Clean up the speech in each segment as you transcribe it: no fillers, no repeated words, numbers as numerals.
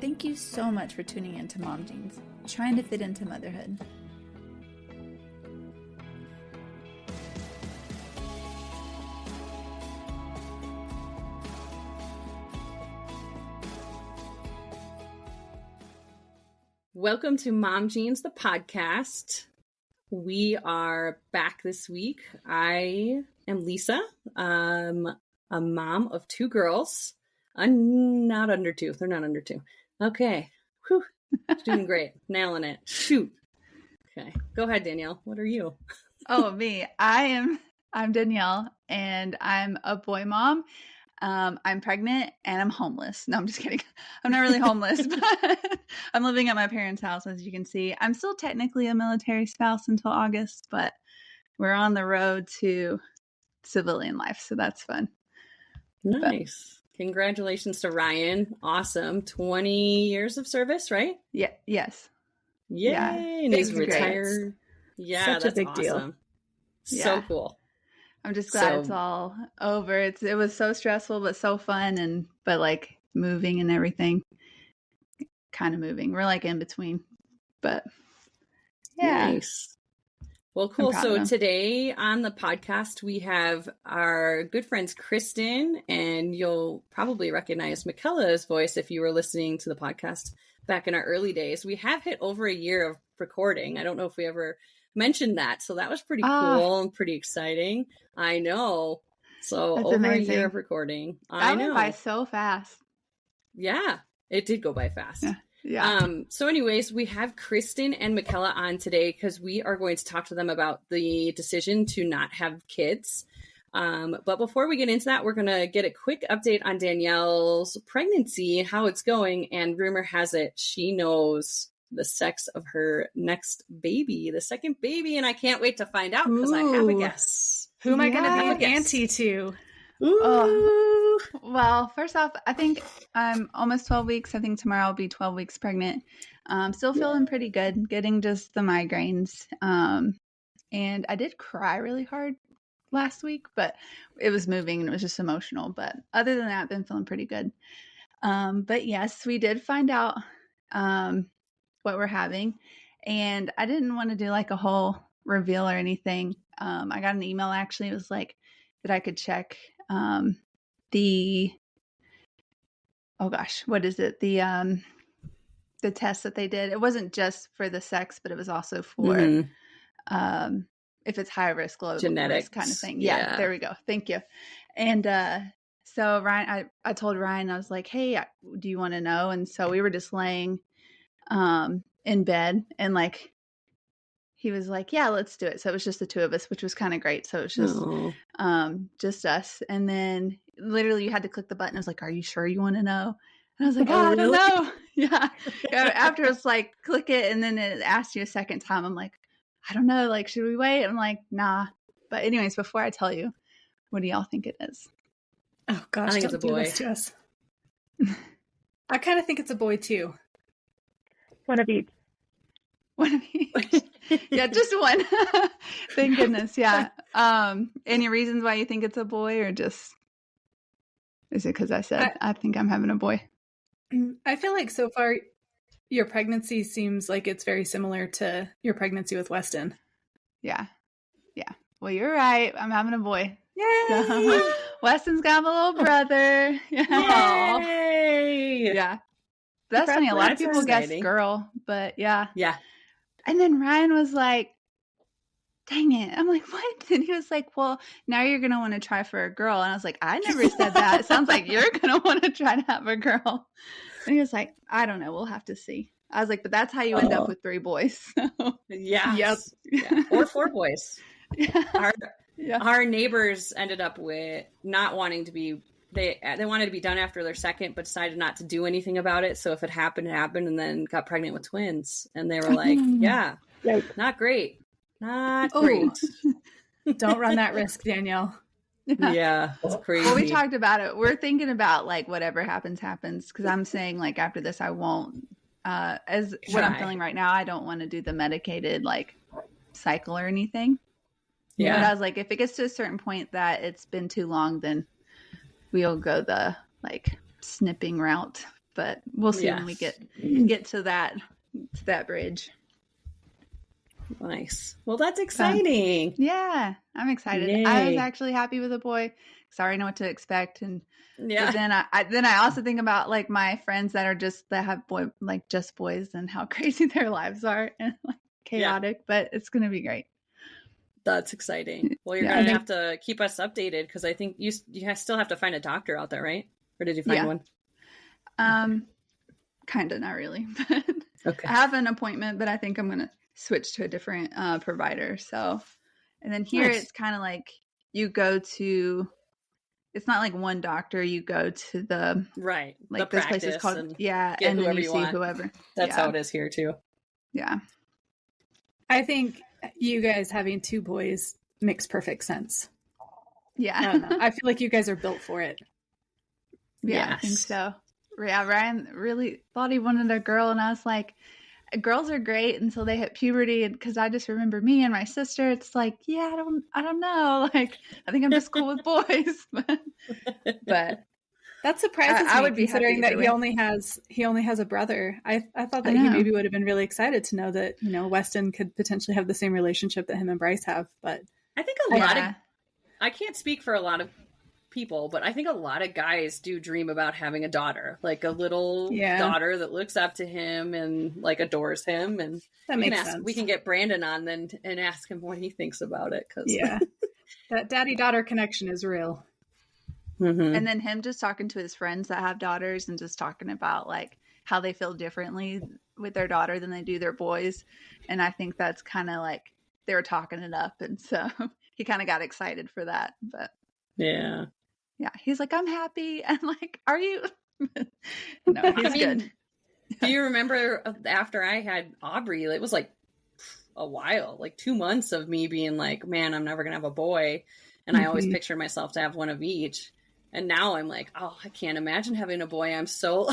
Thank you so much for tuning in to Mom Jeans, trying to fit into motherhood. Welcome to Mom Jeans, the podcast. We are back this week. I am Lisa. I'm a mom of 2 girls. I'm not under 2. They're not under 2. Okay. Whew. Doing great. Nailing it. Shoot. Okay. Go ahead, Danielle. What are you? Oh, me. I'm Danielle, and I'm a boy mom. I'm pregnant and I'm homeless. No, I'm just kidding. I'm not really homeless, but I'm living at my parents' house, as you can see. I'm still technically a military spouse until August, but we're on the road to civilian life, so that's fun. Nice. But, congratulations to Ryan. Awesome. 20 years of service, right? Yeah. Yes. Yay. Yeah. And he's retired. Great. Yeah, Such that's a big awesome. deal. So cool. I'm just glad it's all over. It was so stressful, but so fun, but like moving and everything. Kind of moving. We're like in between, but yeah. Nice. Well, cool. So today on the podcast, we have our good friends, Kristen, and you'll probably recognize Mickella's voice if you were listening to the podcast back in our early days. We have hit over a year of recording. I don't know if we ever mentioned that. So that was pretty cool and pretty exciting. I know. So that's over amazing. A year of recording. That went by so fast. Yeah, it did go by fast. Yeah. So anyways, we have Kristen and Mickella on today because we are going to talk to them about the decision to not have kids. But before we get into that, we're going to get a quick update on Danielle's pregnancy, how it's going. And rumor has it, she knows the sex of her next baby, the second baby. And I can't wait to find out because I have a guess. Who am I going to be an auntie to? Ooh. Well, first off, I think I'm almost 12 weeks. I think tomorrow I'll be 12 weeks pregnant. Still feeling pretty good, getting just the migraines. And I did cry really hard last week, but it was moving and it was just emotional. But other than that, I've been feeling pretty good. But yes, we did find out what we're having. And I didn't want to do like a whole reveal or anything. I got an email actually. It was like that I could check what is it? The test that they did. It wasn't just for the sex, but it was also for if it's high risk, low genetics risk kind of thing. Yeah, there we go. Thank you. And so Ryan, I told Ryan, I was like, hey, do you want to know? And so we were just laying in bed, and like he was like, yeah, let's do it. So it was just the 2 of us, which was kind of great. So it was just us. And then literally you had to click the button. I was like, are you sure you want to know? And I was like, I don't know. Yeah. After it's like, click it. And then it asked you a second time. I'm like, I don't know. Like, should we wait? I'm like, nah. But anyways, before I tell you, what do y'all think it is? Oh gosh, I think it's a boy. To us. I kind of think it's a boy too. One of each. Yeah, just one. Thank goodness. Yeah. Any reasons why you think it's a boy, or just is it because I said I think I'm having a boy? I feel like so far your pregnancy seems like it's very similar to your pregnancy with Weston. Yeah. Well, you're right. I'm having a boy. Yay! So, Weston's got a little brother. Yay! Yeah. That's funny. A lot of people guess girl, but yeah. Yeah. And then Ryan was like, dang it. I'm like, what? And he was like, well, now you're going to want to try for a girl. And I was like, I never said that. It sounds like you're going to want to try to have a girl. And he was like, I don't know. We'll have to see. I was like, but that's how you end up with 3 boys. So. Yeah. Yep. Yeah. Or 4 boys. Yeah. Our neighbors ended up with not wanting to be, they wanted to be done after their second, but decided not to do anything about it. So if it happened, it happened, and then got pregnant with twins. And they were like, yeah, not great. Not great. Don't run that risk, Danielle. Yeah, it's crazy. Well, we talked about it. We're thinking about like whatever happens. Because I'm saying like after this, I won't, what I'm feeling right now, I don't want to do the medicated like cycle or anything. Yeah. But I was like, if it gets to a certain point that it's been too long, then we'll go the like snipping route. but we'll see when we get to that bridge. Nice. Well, that's exciting. Yeah, I'm excited. Yay. I was actually happy with a boy. So I already know what to expect. And but then I also think about like my friends that have just boys and how crazy their lives are and like chaotic, but it's going to be great. That's exciting. Well, you're going to have to keep us updated because I think you still have to find a doctor out there, right? Or did you find one? Kind of, not really. But okay. I have an appointment, but I think I'm going to switch to a different provider. So, and then here it's kind of like you go to, it's not like one doctor, you go to the, right. Like the this place is called, and and then you see want. Whoever. That's how it is here too. Yeah. I think you guys having 2 boys makes perfect sense. Yeah. I don't know. I feel like you guys are built for it. Yeah, yes. I think so. Yeah, Ryan really thought he wanted a girl, and I was like, girls are great until they hit puberty, and because I just remember me and my sister, it's like, yeah, I don't know, like I think I'm just cool with boys, but that surprises me. I would be considering that he only has a brother. I thought that he maybe would have been really excited to know that Weston could potentially have the same relationship that him and Bryce have. But I think a lot of, I can't speak for a lot of people, but I think a lot of guys do dream about having a daughter, like a little daughter that looks up to him and like adores him. And that makes sense. We can get Brandon on then and ask him what he thinks about it. That daddy-daughter connection is real. Mm-hmm. And then him just talking to his friends that have daughters and just talking about like how they feel differently with their daughter than they do their boys. And I think that's kind of like they were talking it up. And so he kind of got excited for that. But yeah, he's like, I'm happy. And like, are you? No, he's good. Do you remember after I had Aubrey, it was like a while, like 2 months of me being like, man, I'm never going to have a boy. And I always pictured myself to have one of each. And now I'm like, oh, I can't imagine having a boy. I'm so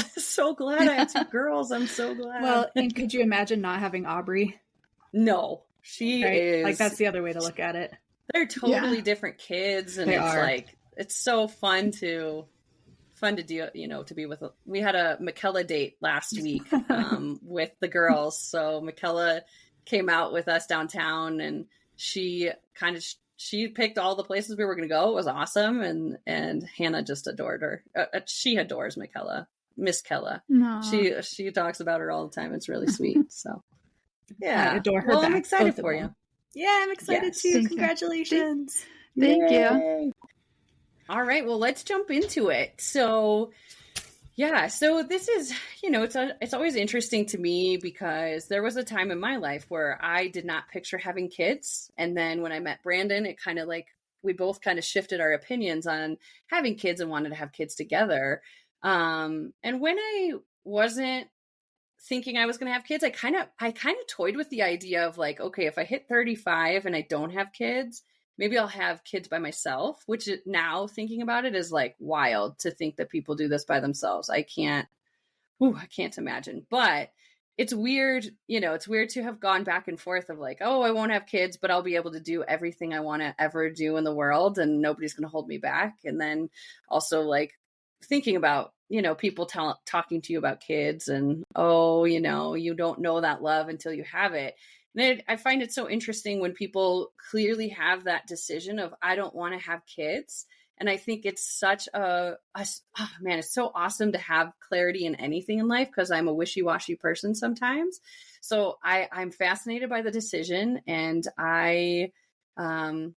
glad I have 2 girls. I'm so glad. Well, and could you imagine not having Aubrey? No, she is like, that's the other way to look at it. They're totally different kids. And it's so fun to do, to be with. We had a Mickella date last week with the girls. So Mickella came out with us downtown and she picked all the places we were going to go. It was awesome. And Hannah just adored her. She adores Mickella, Miss Kella. No. She talks about her all the time. It's really sweet. So yeah. I adore her. Well, I'm excited for you. Yeah, I'm excited too. Thank Congratulations. Thank you. All right. Well, let's jump into it. So this is, it's always interesting to me because there was a time in my life where I did not picture having kids. And then when I met Brandon, it kind of like, we both kind of shifted our opinions on having kids and wanted to have kids together. And when I wasn't thinking I was going to have kids, I kind of toyed with the idea of like, okay, if I hit 35 and I don't have kids, maybe I'll have kids by myself, which now thinking about it is like wild to think that people do this by themselves. I can't imagine, but it's weird. It's weird to have gone back and forth of like, oh, I won't have kids, but I'll be able to do everything I want to ever do in the world and nobody's going to hold me back. And then also like thinking about, people talking to you about kids and, oh, you don't know that love until you have it. And I find it so interesting when people clearly have that decision of, I don't want to have kids. And I think it's such it's so awesome to have clarity in anything in life because I'm a wishy-washy person sometimes. So I'm fascinated by the decision and I want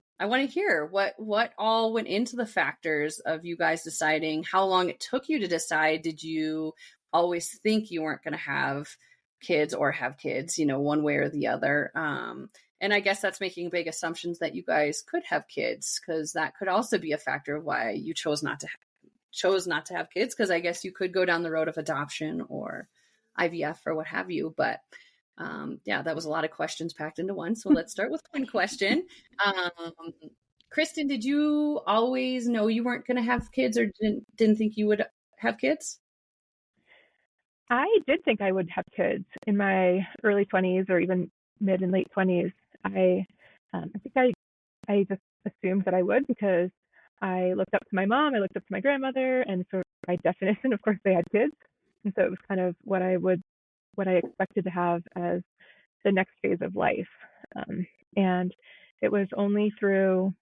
to hear what all went into the factors of you guys deciding, how long it took you to decide. Did you always think you weren't going to have kids or have kids, one way or the other? And I guess that's making big assumptions that you guys could have kids, because that could also be a factor of why you chose not to have kids. Because I guess you could go down the road of adoption or IVF or what have you. But that was a lot of questions packed into one. So let's start with one question. Kristen, did you always know you weren't going to have kids or didn't think you would have kids? I did think I would have kids in my early 20s or even mid and late 20s. I think I just assumed that I would because I looked up to my mom, I looked up to my grandmother, and so by definition, of course, they had kids. And so it was kind of what I expected to have as the next phase of life. And it was only through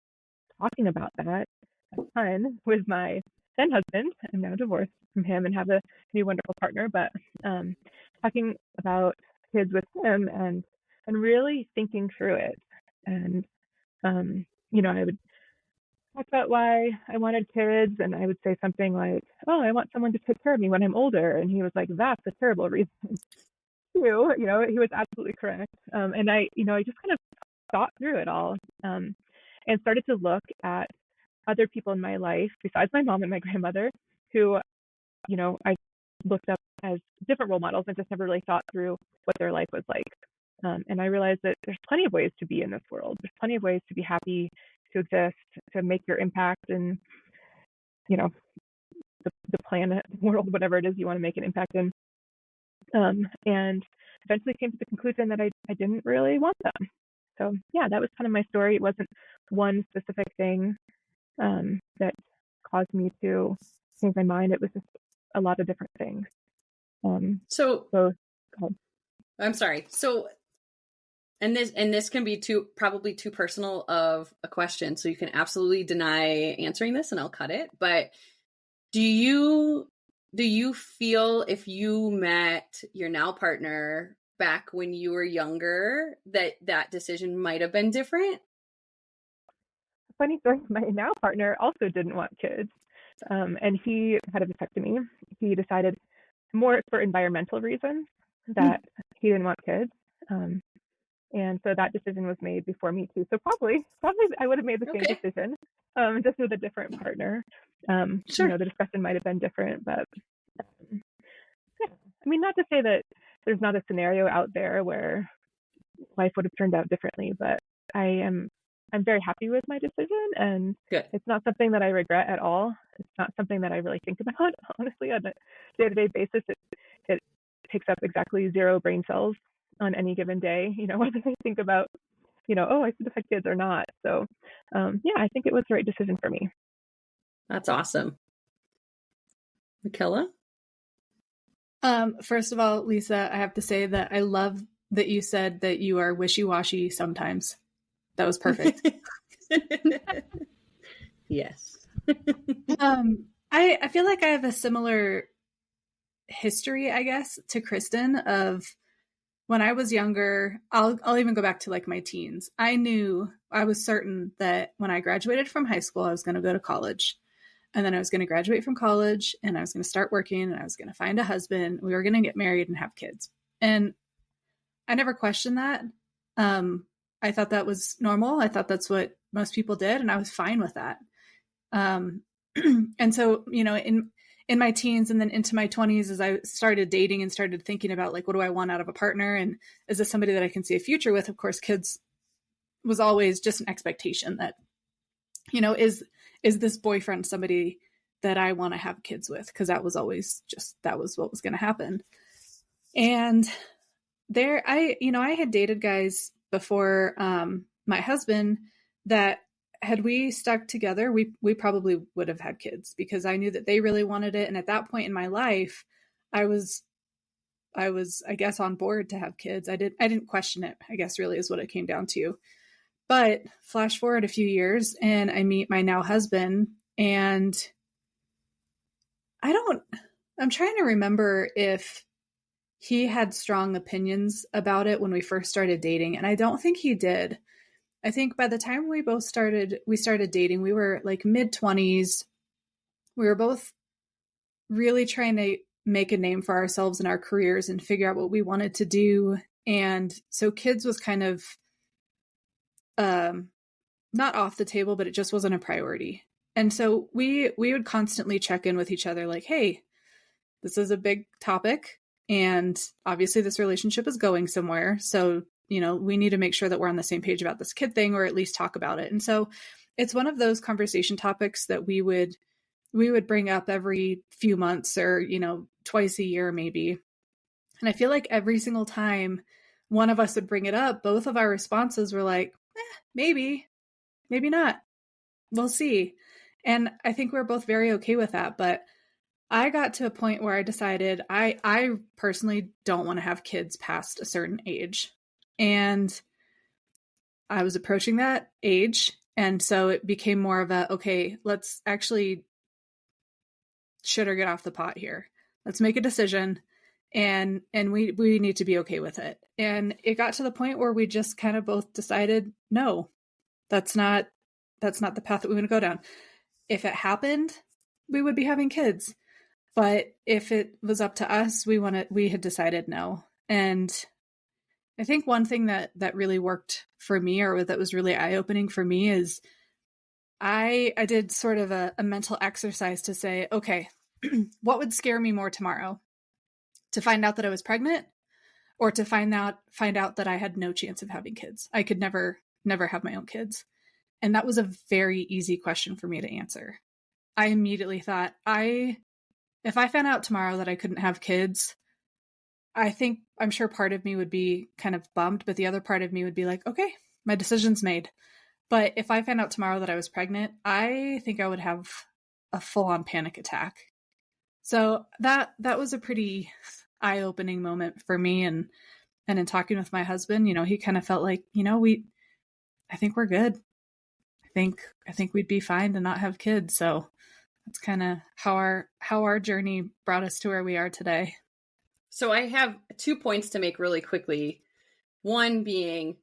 talking about that a ton with my then husband. I'm now divorced from him and have a new wonderful partner, but talking about kids with him and really thinking through it. And I would talk about why I wanted kids, and I would say something like, "Oh, I want someone to take care of me when I'm older," and he was like, "That's a terrible reason." Too, he was absolutely correct. And I just kind of thought through it all, and started to look at other people in my life besides my mom and my grandmother who, I looked up as different role models and just never really thought through what their life was like. And I realized that there's plenty of ways to be in this world. There's plenty of ways to be happy, to exist, to make your impact in, the planet, the world, whatever it is you want to make an impact in. And eventually came to the conclusion that I didn't really want them. So yeah, that was kind of my story. It wasn't one specific thing that caused me to change my mind. It was just a lot of different things. I'm sorry. So, and this can be probably too personal of a question, so you can absolutely deny answering this, and I'll cut it. But do you feel if you met your now partner back when you were younger that decision might have been different? Funny story, my now partner also didn't want kids. And he had a vasectomy. He decided more for environmental reasons that he didn't want kids. And so that decision was made before me too. So probably I would have made the same decision, just with a different partner. Sure. The discussion might have been different, but yeah. I mean, not to say that there's not a scenario out there where life would have turned out differently, but I'm very happy with my decision, and Good. It's not something that I regret at all. It's not something that I really think about, honestly, on a day-to-day basis. It takes up exactly 0 brain cells on any given day, whether I think about, oh, I should have had kids or not. So, yeah, I think it was the right decision for me. That's awesome. Mickella? First of all, Lisa, I have to say that I love that you said that you are wishy-washy sometimes. That was perfect. Yes. I feel like I have a similar history, I guess, to Kristen of when I was younger. I'll even go back to like my teens. I was certain that when I graduated from high school, I was going to go to college. And then I was going to graduate from college and I was going to start working and I was going to find a husband. We were going to get married and have kids. And I never questioned that. I thought that was normal. I thought that's what most people did. And I was fine with that. And so, in my teens and then into my 20s, as I started dating and started thinking about like, what do I want out of a partner? And is this somebody that I can see a future with? Of course, kids was always just an expectation that, is this boyfriend somebody that I want to have kids with? Because that was always that was what was going to happen. And I had dated guys before my husband that had we stuck together, we probably would have had kids because I knew that they really wanted it. And at that point in my life, I was, I guess, on board to have kids. I didn't question it, I guess, really is what it came down to. But flash forward a few years and I meet my now husband, and I'm trying to remember if he had strong opinions about it when we first started dating. And I don't think he did. I think by the time we started dating, we were like mid-20s. We were both really trying to make a name for ourselves in our careers and figure out what we wanted to do. And so kids was kind of not off the table, but it just wasn't a priority. And so we would constantly check in with each other like, hey, this is a big topic. And obviously this relationship is going somewhere. So, we need to make sure that we're on the same page about this kid thing, or at least talk about it. And so it's one of those conversation topics that we would bring up every few months or, twice a year, maybe. And I feel like every single time one of us would bring it up, both of our responses were like, maybe not. We'll see. And I think we're both very okay with that. But I got to a point where I decided I personally don't want to have kids past a certain age. And I was approaching that age. And so it became more of a, okay, let's actually shit or get off the pot here. Let's make a decision. And we need to be okay with it. And it got to the point where we just kind of both decided, no, that's not the path that we want to go down. If it happened, we would be having kids. But if it was up to us, we had decided no. And I think one thing that really worked for me, or that was really eye-opening for me, is I did sort of a mental exercise to say, okay, what would scare me more tomorrow? To find out that I was pregnant, or to find out that I had no chance of having kids? I could never have my own kids. And that was a very easy question for me to answer. I immediately thought, if I found out tomorrow that I couldn't have kids, I'm sure part of me would be kind of bummed, but the other part of me would be like, okay, my decision's made. But if I found out tomorrow that I was pregnant, I think I would have a full-on panic attack. So that was a pretty eye-opening moment for me. And in talking with my husband, he kind of felt like, I think we're good. I think we'd be fine to not have kids. So that's kind of how our journey brought us to where we are today. So I have 2 points to make really quickly. One being,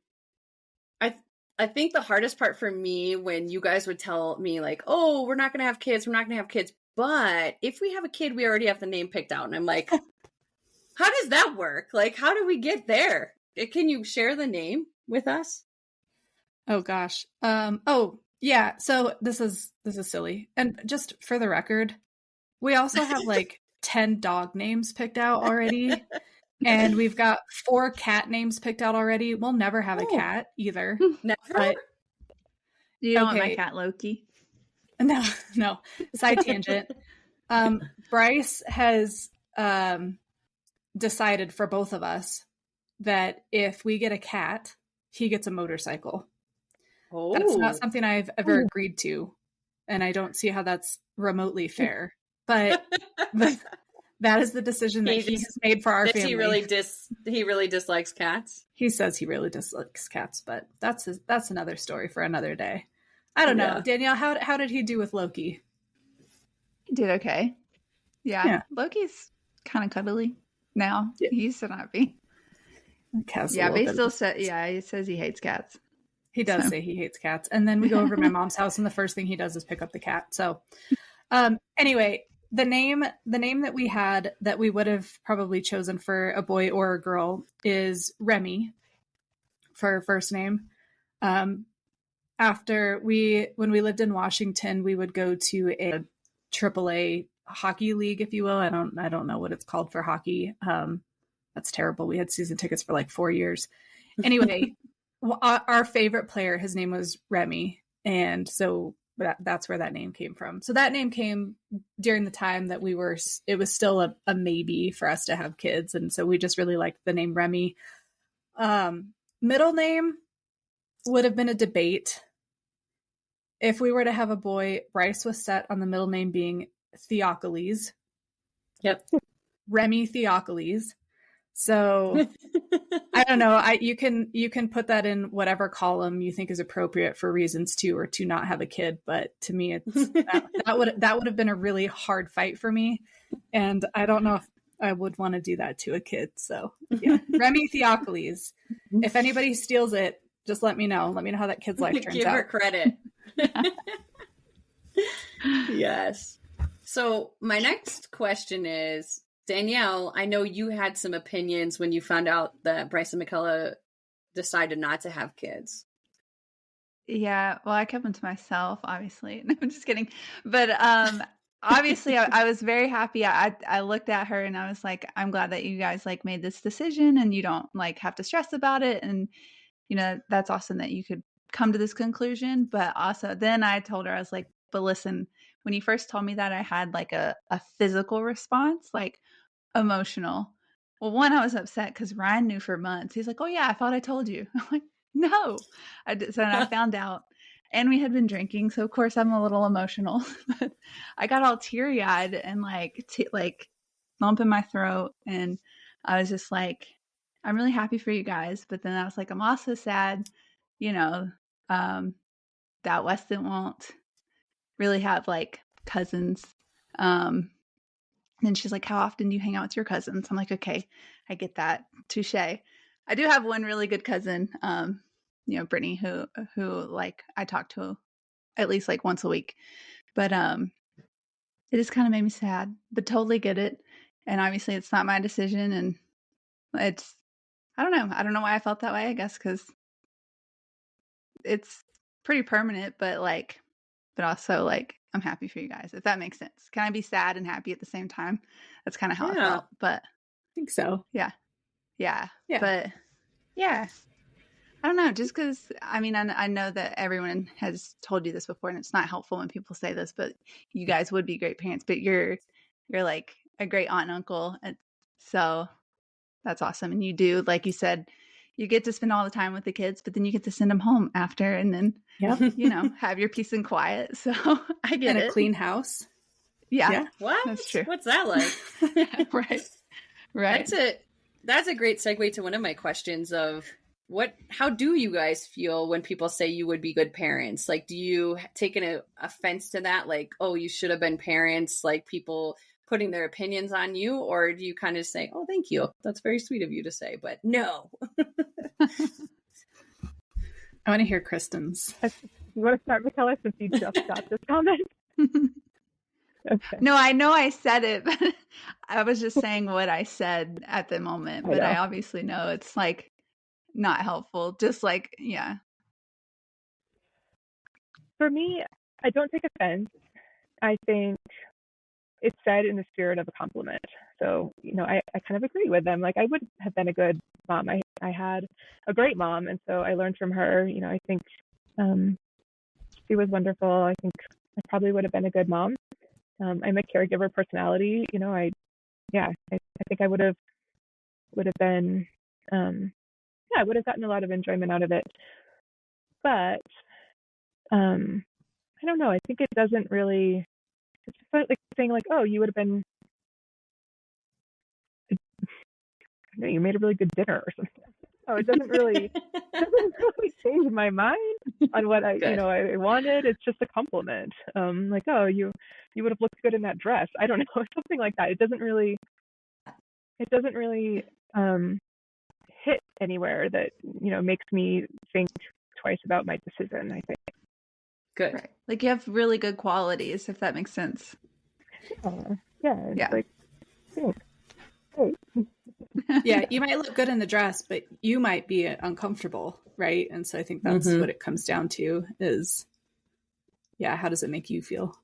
I think the hardest part for me when you guys would tell me like, oh, we're not going to have kids. But if we have a kid, we already have the name picked out. And I'm like, how does that work? Like, how do we get there? Can you share the name with us? Oh gosh. Oh yeah. So this is silly. And just for the record, we also have like 10 dog names picked out already. And we've got 4 cat names picked out already. We'll never have a cat either. Never? Do you don't want my cat Loki? No. Side tangent. Bryce has decided for both of us that if we get a cat, he gets a motorcycle. Oh. That's not something I've ever agreed to, and I don't see how that's remotely fair. But that is the decision that he has made for our family. He really dislikes cats. He says he really dislikes cats, but that's another story for another day. I don't know. Danielle, how did he do with Loki? He did okay. Yeah. Loki's kind of cuddly now. Yeah. He used to not be. But he still he says he hates cats. He does say he hates cats. And then we go over to my mom's house and the first thing he does is pick up the cat. So anyway, the name that we had that we would have probably chosen for a boy or a girl is Remy for her first name. When we lived in Washington, we would go to a AAA hockey league, if you will. I don't know what it's called for hockey. That's terrible. We had season tickets for like 4 years. Anyway, our favorite player, his name was Remy. And so that's where that name came from. So that name came during the time that it was still a maybe for us to have kids. And so we just really liked the name Remy. Middle name would have been a debate. If we were to have a boy, Bryce was set on the middle name being Theophilus. Yep. Remy Theophilus. So I don't know. You can put that in whatever column you think is appropriate for reasons to or to not have a kid. But to me, that would have been a really hard fight for me, and I don't know if I would want to do that to a kid. So yeah, Remy Theophilus. If anybody steals it, just let me know. Let me know how that kid's life turns out. Give her credit. Yes. So my next question is, Danielle, I know you had some opinions when you found out that Bryce and Mickella decided not to have kids. Yeah, well, I kept them to myself, obviously. No, I'm just kidding. But obviously, I was very happy. I looked at her and I was like, I'm glad that you guys like made this decision and you don't like have to stress about it. And, that's awesome that you could come to this conclusion. But also then I told her, I was like, but listen, when you first told me that, I had like a physical response, like emotional. Well, one, I was upset because Ryan knew for months. He's like, oh yeah, I thought I told you. I'm like, no. So I found out. And we had been drinking, so of course I'm a little emotional. But I got all teary-eyed and like lump in my throat, and I was just like, I'm really happy for you guys, but then I was like, I'm also sad, you know, that Weston won't really have like cousins. And she's like, how often do you hang out with your cousins? I'm like, okay, I get that. Touche. I do have one really good cousin, Brittany, who like I talk to at least like once a week. But it just kind of made me sad, but totally get it. And obviously it's not my decision, and it's I don't know. I don't know why I felt that way, I guess cuz it's pretty permanent, but also like I'm happy for you guys, if that makes sense. Can I be sad and happy at the same time? That's kind of how I felt. But I think so. Yeah. But yeah, I don't know. Just because I mean, I know that everyone has told you this before, and it's not helpful when people say this, but you guys would be great parents. But you're like a great aunt and uncle, and so that's awesome. And you do, like you said, you get to spend all the time with the kids, but then you get to send them home after, and then have your peace and quiet. So I get and it. A clean house. Yeah. What? That's true. What's that like? Right. That's a great segue to one of my questions of how do you guys feel when people say you would be good parents? Like, do you take an offense to that? Like, oh, you should have been parents, like people putting their opinions on you? Or do you kind of say, oh, thank you, that's very sweet of you to say, but no? I want to hear Kristen's. You want to start, Mickella, since you just got this comment? Okay. No, I know I said it, but I was just saying what I said at the moment. But I obviously know it's like not helpful. Just like, yeah. For me, I don't take offense. I think it's said in the spirit of a compliment. So, I kind of agree with them. Like, I would have been a good mom. I had a great mom, and so I learned from her. I think she was wonderful. I think I probably would have been a good mom. I'm a caregiver personality. I think I would have been, I would have gotten a lot of enjoyment out of it. But I don't know. I think it doesn't really. It's just like saying like, oh, you would have been. You made a really good dinner or something. Oh, it doesn't really change my mind on what I wanted. It's just a compliment. Like, oh, you would have looked good in that dress. I don't know, something like that. It doesn't really hit anywhere that makes me think twice about my decision, I think. Good. Right. Like you have really good qualities, if that makes sense. Yeah. Like, thanks. Hey. Yeah, you might look good in the dress, but you might be uncomfortable, right? And so I think that's what it comes down to is, how does it make you feel?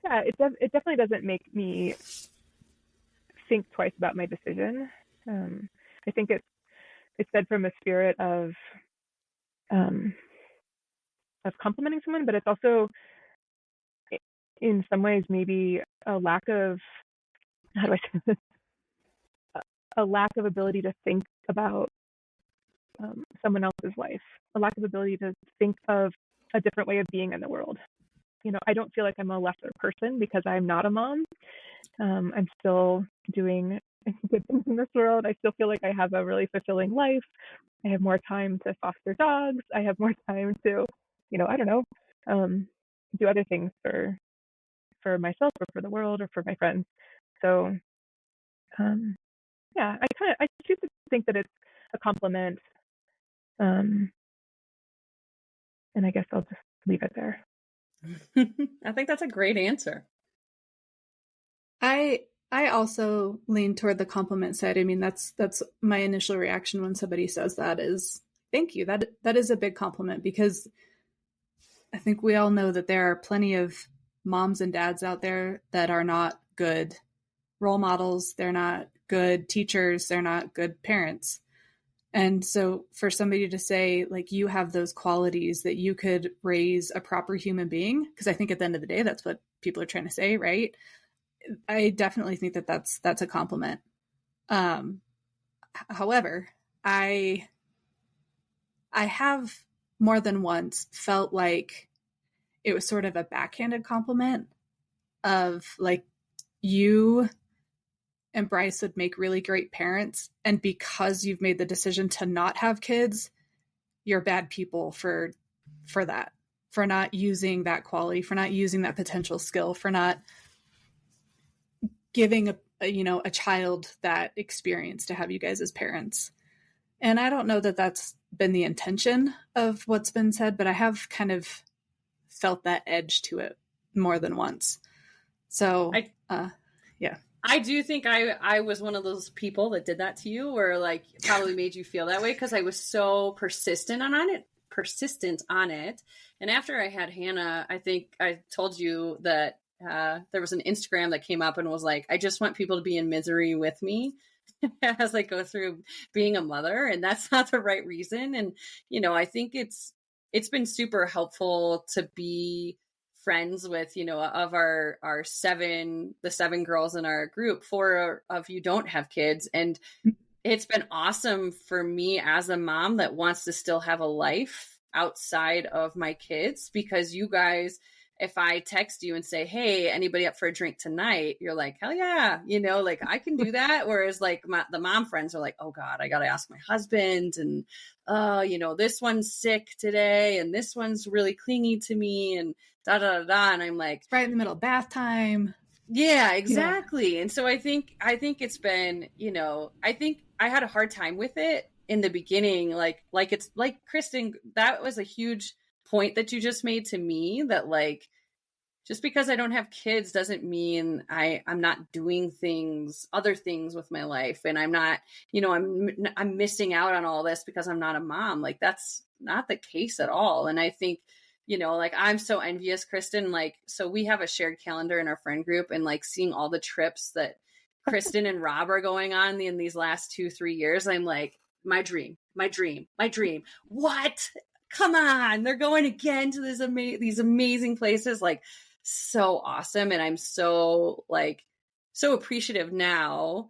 Yeah, it definitely doesn't make me think twice about my decision. I think it's said from a spirit of complimenting someone, but it's also in some ways maybe a lack of, how do I say this? A lack of ability to think about someone else's life, a lack of ability to think of a different way of being in the world. I don't feel like I'm a lesser person because I'm not a mom. I'm still doing good things in this world. I still feel like I have a really fulfilling life. I have more time to foster dogs. I have more time to, I don't know, do other things for myself or for the world or for my friends. So, I choose to think that it's a compliment. And I guess I'll just leave it there. I think that's a great answer. I also lean toward the compliment side. I mean, that's my initial reaction when somebody says that is, thank you. That is a big compliment, because I think we all know that there are plenty of moms and dads out there that are not good role models. They're not good teachers. They're not good parents. And so for somebody to say, like, you have those qualities that you could raise a proper human being, because I think at the end of the day, that's what people are trying to say, right? I definitely think that that's a compliment. However, I have more than once felt like it was sort of a backhanded compliment of like, you and Bryce would make really great parents, and because you've made the decision to not have kids, you're bad people for that, for not using that quality, for not using that potential skill, for not giving a child that experience to have you guys as parents. And I don't know that that's been the intention of what's been said, but I have kind of felt that edge to it more than once. So, yeah. I do think I was one of those people that did that to you, or like probably made you feel that way because I was so persistent on it. And after I had Hannah, I think I told you that there was an Instagram that came up and was like, I just want people to be in misery with me as I go through being a mother. And that's not the right reason. And, I think it's been super helpful to be friends with, of the 7 girls in our group, 4 of you don't have kids. And it's been awesome for me as a mom that wants to still have a life outside of my kids, because you guys, if I text you and say, hey, anybody up for a drink tonight? You're like, hell yeah. Like I can do that. Whereas like the mom friends are like, oh God, I got to ask my husband. And, this one's sick today. And this one's really clingy to me. And da, da, da, da. And I'm like, it's right in the middle of bath time. Yeah, exactly. Yeah. And so I think it's been, I think I had a hard time with it in the beginning. Like it's like, Kristen, that was a huge point that you just made to me, that like, just because I don't have kids doesn't mean I'm not doing other things with my life. And I'm not, I'm missing out on all this because I'm not a mom. Like that's not the case at all. And I think, like I'm so envious, Kristen, like, so we have a shared calendar in our friend group, and like seeing all the trips that Kristen and Rob are going on in these last 2-3 years, I'm like, my dream. What? Come on. They're going again to these amazing places. Like, so awesome. And I'm so appreciative now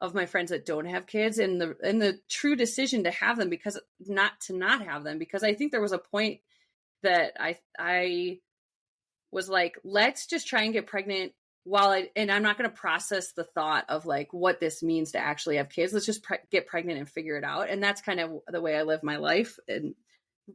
of my friends that don't have kids, and the true decision to have them, because not have them, because I think there was a point that I was like, let's just try and get pregnant and I'm not going to process the thought of like what this means to actually have kids. Let's just get pregnant and figure it out. And that's kind of the way I live my life, and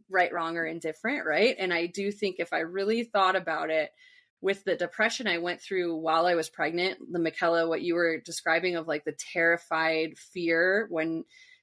right, wrong, or indifferent. Right. And I do think if I really thought about it, with the depression I went through while I was pregnant, the Mickella, what you were describing of like the terrified fear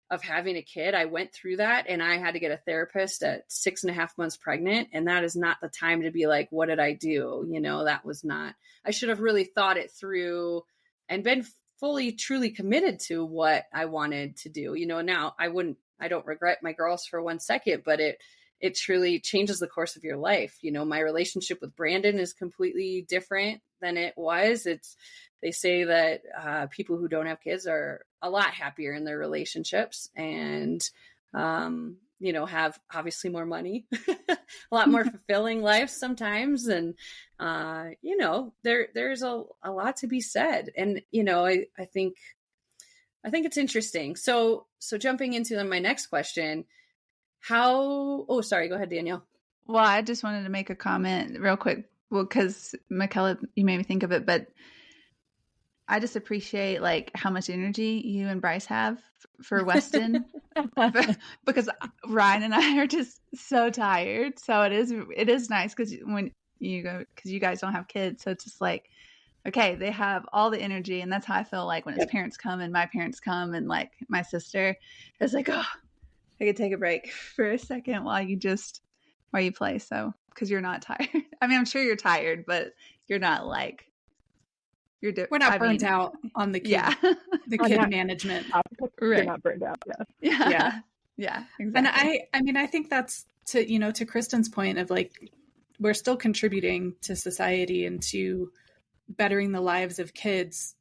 of having a kid, I went through that, and I had to get a therapist at 6.5 months pregnant. And that is not the time to be like, what did I do? That was not, I should have really thought it through and been fully, truly committed to what I wanted to do. Now I don't regret my girls for 1 second, but it truly changes the course of your life. My relationship with Brandon is completely different than it was. They say that people who don't have kids are a lot happier in their relationships, and, have obviously more money, a lot more fulfilling lives sometimes. And, there's a lot to be said. And, I think it's interesting. So jumping into my next question, sorry, go ahead, Danielle. Well, I just wanted to make a comment real quick. Well, because Mickella, you made me think of it, but I just appreciate like how much energy you and Bryce have for Weston, because Ryan and I are just so tired. So it is nice because when you go, because you guys don't have kids, so it's just like, okay, they have all the energy, and that's how I feel like when his parents come and my parents come, and like my sister, it's like, oh, I could take a break for a second while you play. So, because you're not tired. I mean, I'm sure you're tired, but you're not like, we're not burnt out on the kid, the kid management. Right. You're not burnt out. Yeah. Exactly. And I think that's to Kristen's point of like, we're still contributing to society and to bettering the lives of kids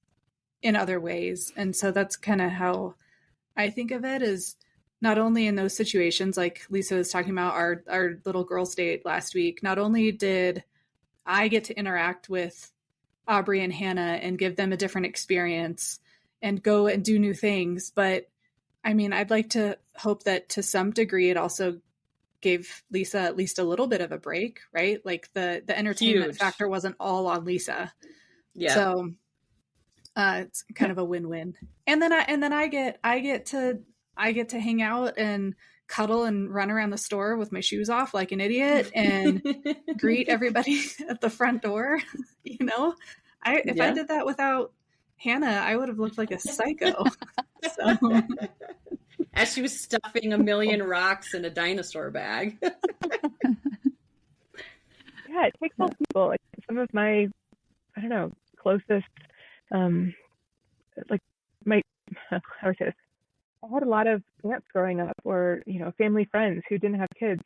in other ways. And so that's kind of how I think of it, is not only in those situations, like Lisa was talking about our little girls' date last week, not only did I get to interact with Aubrey and Hannah and give them a different experience and go and do new things, but I mean, I'd like to hope that to some degree it also gave Lisa at least a little bit of a break, right? Like the entertainment factor wasn't all on Lisa. Yeah. So it's kind of a win-win. And then I get to hang out and cuddle and run around the store with my shoes off like an idiot and greet everybody at the front door. You know, if I did that without Hannah, I would have looked like a psycho. So. As she was stuffing a million rocks in a dinosaur bag. Yeah, it takes all people. Like some of my, I don't know, closest, like my, how do I say this? I had a lot of aunts growing up, or family friends who didn't have kids.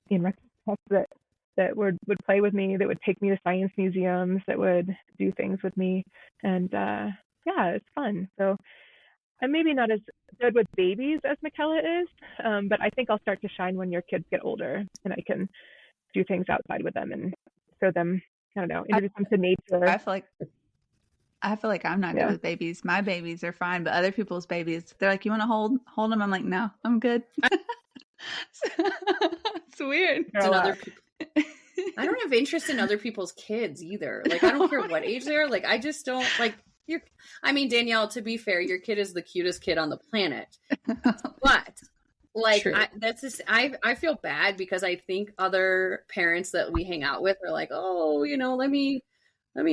In retrospect, that would play with me, that would take me to science museums, that would do things with me, and it's fun. So I'm maybe not as good with babies as Mickella is, but I think I'll start to shine when your kids get older, and I can do things outside with them and show them, I don't know, introduce them to nature. I feel like I'm not good with babies. My babies are fine, but other people's babies, they're like, you want to hold them? I'm like, no, I'm good. It's weird. I don't have interest in other people's kids either. Like, I don't care what age they're. Like, I just don't like. Danielle, to be fair, your kid is the cutest kid on the planet. But like, I feel bad because I think other parents that we hang out with are like, oh, let me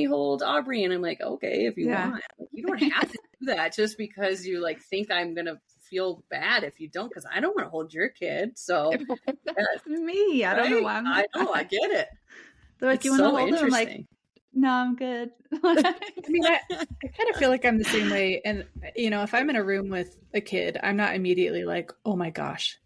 hold Aubrey. And I'm like, okay, if you want. Like, you don't have to do that just because you like think I'm going to feel bad if you don't, because I don't want to hold your kid. So that's me. I don't know why. I know. I get it. They're like, you want to hold him? I'm like, no, I'm good. I mean, I kind of feel like I'm the same way. And, if I'm in a room with a kid, I'm not immediately like, oh my gosh,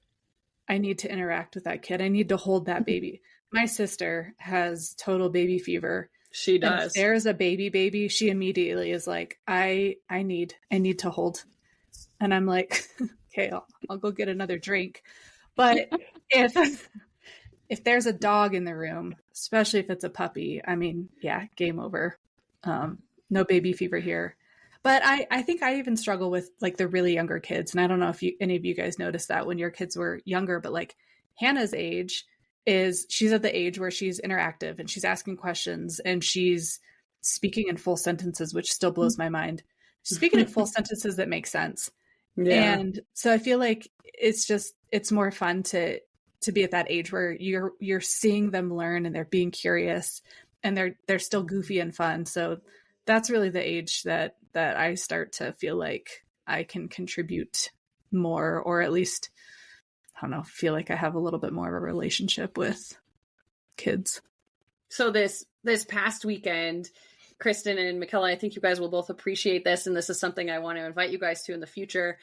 I need to interact with that kid. I need to hold that baby. My sister has total baby fever. She does. And if there's a baby, she immediately is like, I need to hold. And I'm like, okay, I'll go get another drink. But if there's a dog in the room, especially if it's a puppy, I mean, yeah, game over. No baby fever here. But I think I even struggle with like the really younger kids. And I don't know if any of you guys noticed that when your kids were younger, but like Hannah's age she's at the age where she's interactive and she's asking questions and she's speaking in full sentences, which still blows my mind. She's speaking in full sentences that make sense. Yeah. And so I feel like it's more fun to be at that age where you're seeing them learn and they're being curious and they're still goofy and fun. So that's really the age that I start to feel like I can contribute more, or at least, I don't know, feel like I have a little bit more of a relationship with kids. So this past weekend, Kristen and Mickella, I think you guys will both appreciate this, and this is something I want to invite you guys to in the future.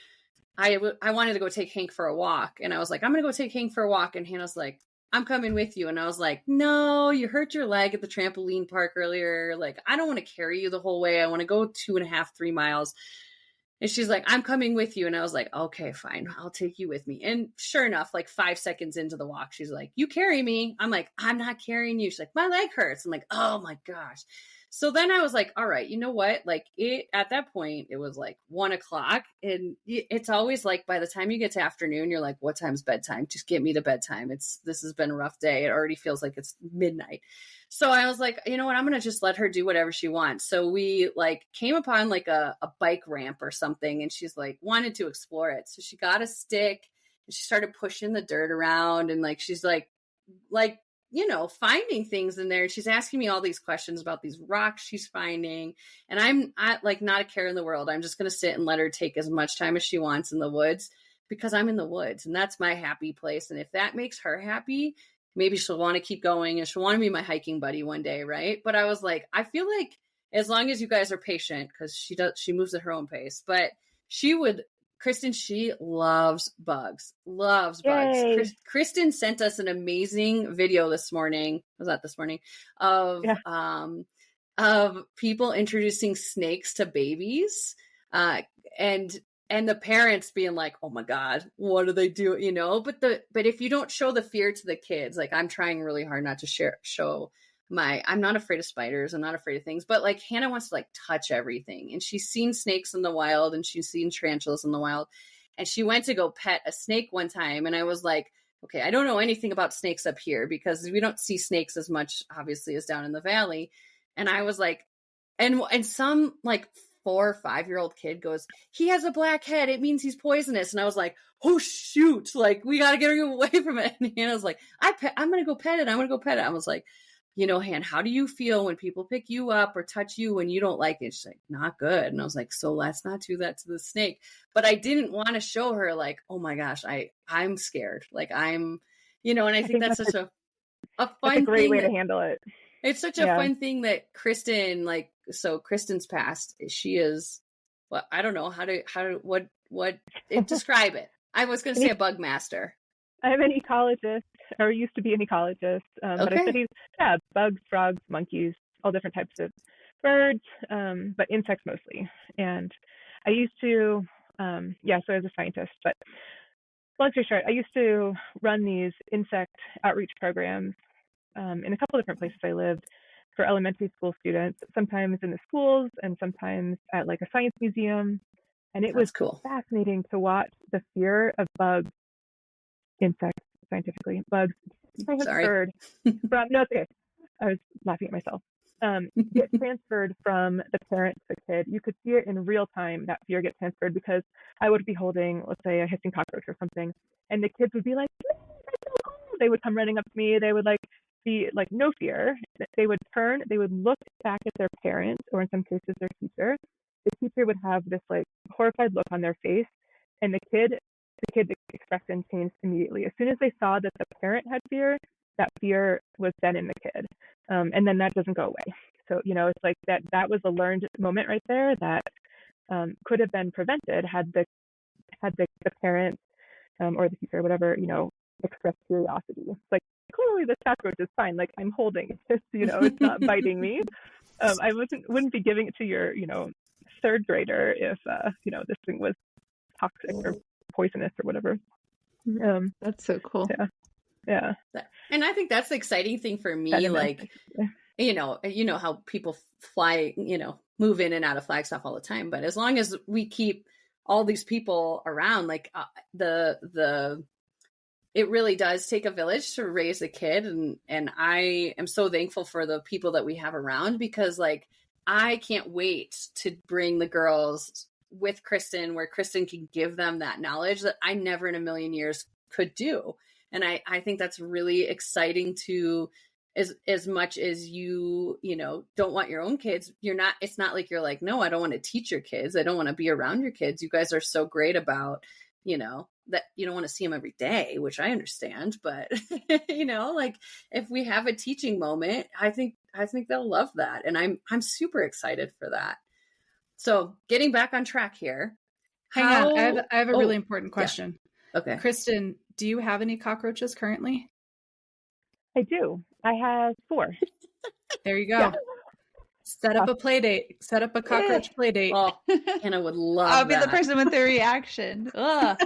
I wanted to go take Hank for a walk, and I was like, I'm going to go take Hank for a walk, and Hannah's like, I'm coming with you. And I was like, no, you hurt your leg at the trampoline park earlier. Like, I don't want to carry you the whole way. I want to go 2.5, 3 miles. And she's like, I'm coming with you. And I was like, okay, fine. I'll take you with me. And sure enough, like 5 seconds into the walk, she's like, you carry me. I'm like, I'm not carrying you. She's like, my leg hurts. I'm like, oh my gosh. So then I was like, all right, you know what? Like at that point, it was like 1:00, and it's always like, by the time you get to afternoon, you're like, what time's bedtime? Just get me to bedtime. This has been a rough day. It already feels like it's midnight. So I was like, you know what? I'm going to just let her do whatever she wants. So we like came upon like a bike ramp or something. And she's like, wanted to explore it. So she got a stick and she started pushing the dirt around. And like, she's like, finding things in there. She's asking me all these questions about these rocks she's finding. And I'm like, not a care in the world. I'm just going to sit and let her take as much time as she wants in the woods, because I'm in the woods and that's my happy place. And if that makes her happy, maybe she'll want to keep going and she'll want to be my hiking buddy one day. Right. But I was like, I feel like as long as you guys are patient, because she moves at her own pace, but Kristen, she loves bugs. Kristen sent us an amazing video this morning. Was that this morning? Of people introducing snakes to babies, and the parents being like, "Oh my God, what do they do?" But if you don't show the fear to the kids, like I'm trying really hard not to show. I'm not afraid of spiders. I'm not afraid of things, but like Hannah wants to like touch everything, and she's seen snakes in the wild and she's seen tarantulas in the wild, and she went to go pet a snake one time. And I was like, okay, I don't know anything about snakes up here because we don't see snakes as much, obviously, as down in the valley. And I was like, and some like 4 or 5-year-old kid goes, he has a black head. It means he's poisonous. And I was like, oh shoot, like we got to get away from it. And Hannah's like, I'm going to go pet it. I'm going to go pet it. I was like, Han, how do you feel when people pick you up or touch you when you don't like it? She's like, not good. And I was like, so let's not do that to the snake. But I didn't want to show her like, oh my gosh, I'm scared. Like and I think that's such a fun that's a great thing way to handle it. It's such a fun thing that Kristen, so Kristen's passed. She is, well, I don't know describe it. I was going to say a bug master. I'm an ecologist, or used to be an ecologist, but I studied bugs, frogs, monkeys, all different types of birds, but insects mostly. And I used to, so I was a scientist, but long story short, I used to run these insect outreach programs in a couple different places I lived for elementary school students, sometimes in the schools and sometimes at like a science museum. And it was cool. Fascinating to watch the fear of bugs, insects, scientifically, bugs, transferred from, no, it's okay. I was laughing at myself. Get transferred from the parent to the kid. You could see it in real time, that fear get transferred, because I would be holding, let's say, a hissing cockroach or something, and the kids would be like, they would come running up to me. They would be like no fear. They would turn, they would look back at their parent, or in some cases their teacher. The teacher would have this like horrified look on their face, and the kid's expression changed immediately. As soon as they saw that the parent had fear, that fear was then in the kid. And then that doesn't go away. So, it's like that was a learned moment right there that could have been prevented had the parent or the teacher, whatever, expressed curiosity. It's like, clearly this cockroach is fine. Like, I'm holding it, it's not biting me. I wouldn't be giving it to your, third grader if, this thing was toxic or poisonous or whatever. That's so cool. Yeah. And I think that's the exciting thing for me. You know how people fly, move in and out of Flagstaff all the time. But as long as we keep all these people around, it really does take a village to raise a kid. And I am so thankful for the people that we have around, because I can't wait to bring the girls with Kristen, where Kristen can give them that knowledge that I never in a million years could do. And I think that's really exciting to, as much as you don't want your own kids, it's not like you're like, no, I don't want to teach your kids. I don't want to be around your kids. You guys are so great about, that you don't want to see them every day, which I understand, but if we have a teaching moment, I think they'll love that. And I'm super excited for that. So getting back on track here. Hang on. I have a really important question. Yeah. Okay. Kristen, do you have any cockroaches currently? I do. I have 4. There you go. Yeah. Set up a play date. Set up a cockroach play date. Oh, Hannah would love I'll be the person with the reaction. Let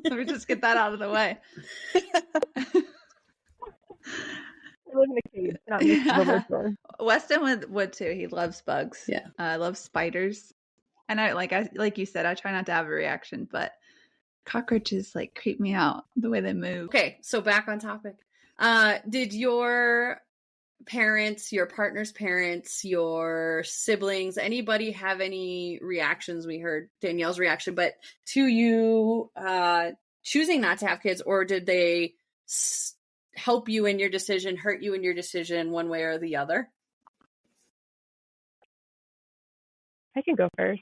me just get that out of the way. I live in a cave, not in a store. Weston would too. He loves bugs. Yeah. I love spiders. And I like you said, I try not to have a reaction, but cockroaches creep me out the way they move. Okay, so back on topic. Did your parents, your partner's parents, your siblings, anybody have any reactions? We heard Danielle's reaction, but to you choosing not to have kids, or did they help you in your decision, hurt you in your decision one way or the other? I can go first.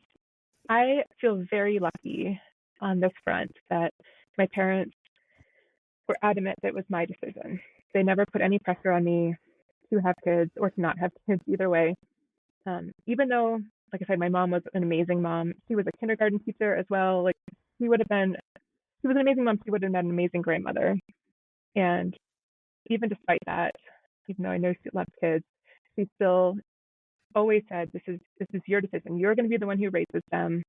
I feel very lucky on this front that my parents were adamant that it was my decision. They never put any pressure on me to have kids or to not have kids either way. Even though, like I said, my mom was an amazing mom. She was a kindergarten teacher as well. She was an amazing mom. She would have been an amazing grandmother. And even despite that, even though I know she loves kids, she still always said, this is your decision. You're going to be the one who raises them.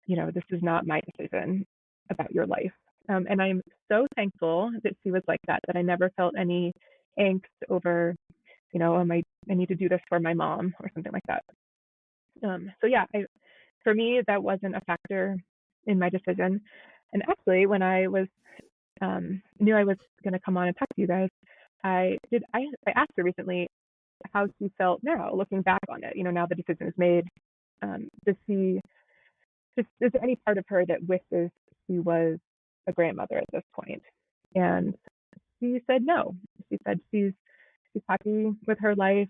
This is not my decision about your life. And I'm so thankful that she was like that I never felt any angst over, I need to do this for my mom or something like that. For me, that wasn't a factor in my decision. And actually, when I was knew I was going to come on and talk to you guys, I asked her recently how she felt now, looking back on it. Now the decision is made. Is there any part of her that wishes she was a grandmother at this point? And she said no. She said she's happy with her life.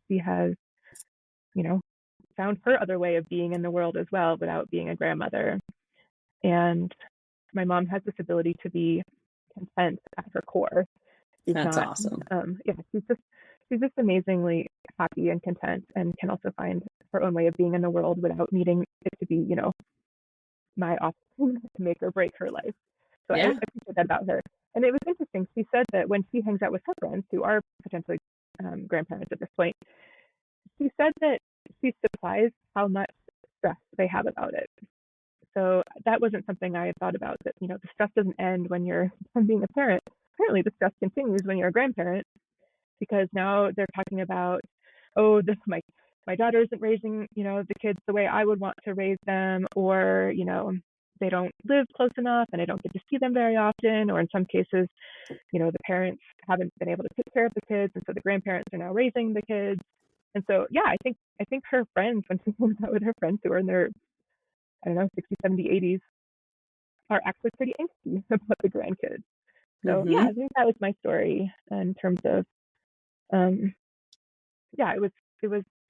She has, found her other way of being in the world as well without being a grandmother. And my mom has this ability to be content at her core. That's awesome. She's just amazingly happy and content, and can also find her own way of being in the world without needing it to be, my offspring to make or break her life. So I appreciate that about her. And it was interesting. She said that when she hangs out with her friends who are potentially grandparents at this point, she said that she's surprised how much stress they have about it. So that wasn't something I had thought about, that, the stress doesn't end when you're being a parent. Apparently the stress continues when you're a grandparent, because now they're talking about, my daughter isn't raising, the kids the way I would want to raise them, or, they don't live close enough and I don't get to see them very often, or in some cases, the parents haven't been able to take care of the kids, and so the grandparents are now raising the kids. And so, I think her friends, when she hangs out with her friends who are in their, 60, 70, 80s, are actually pretty angsty about the grandkids. So I think that was my story in terms of, it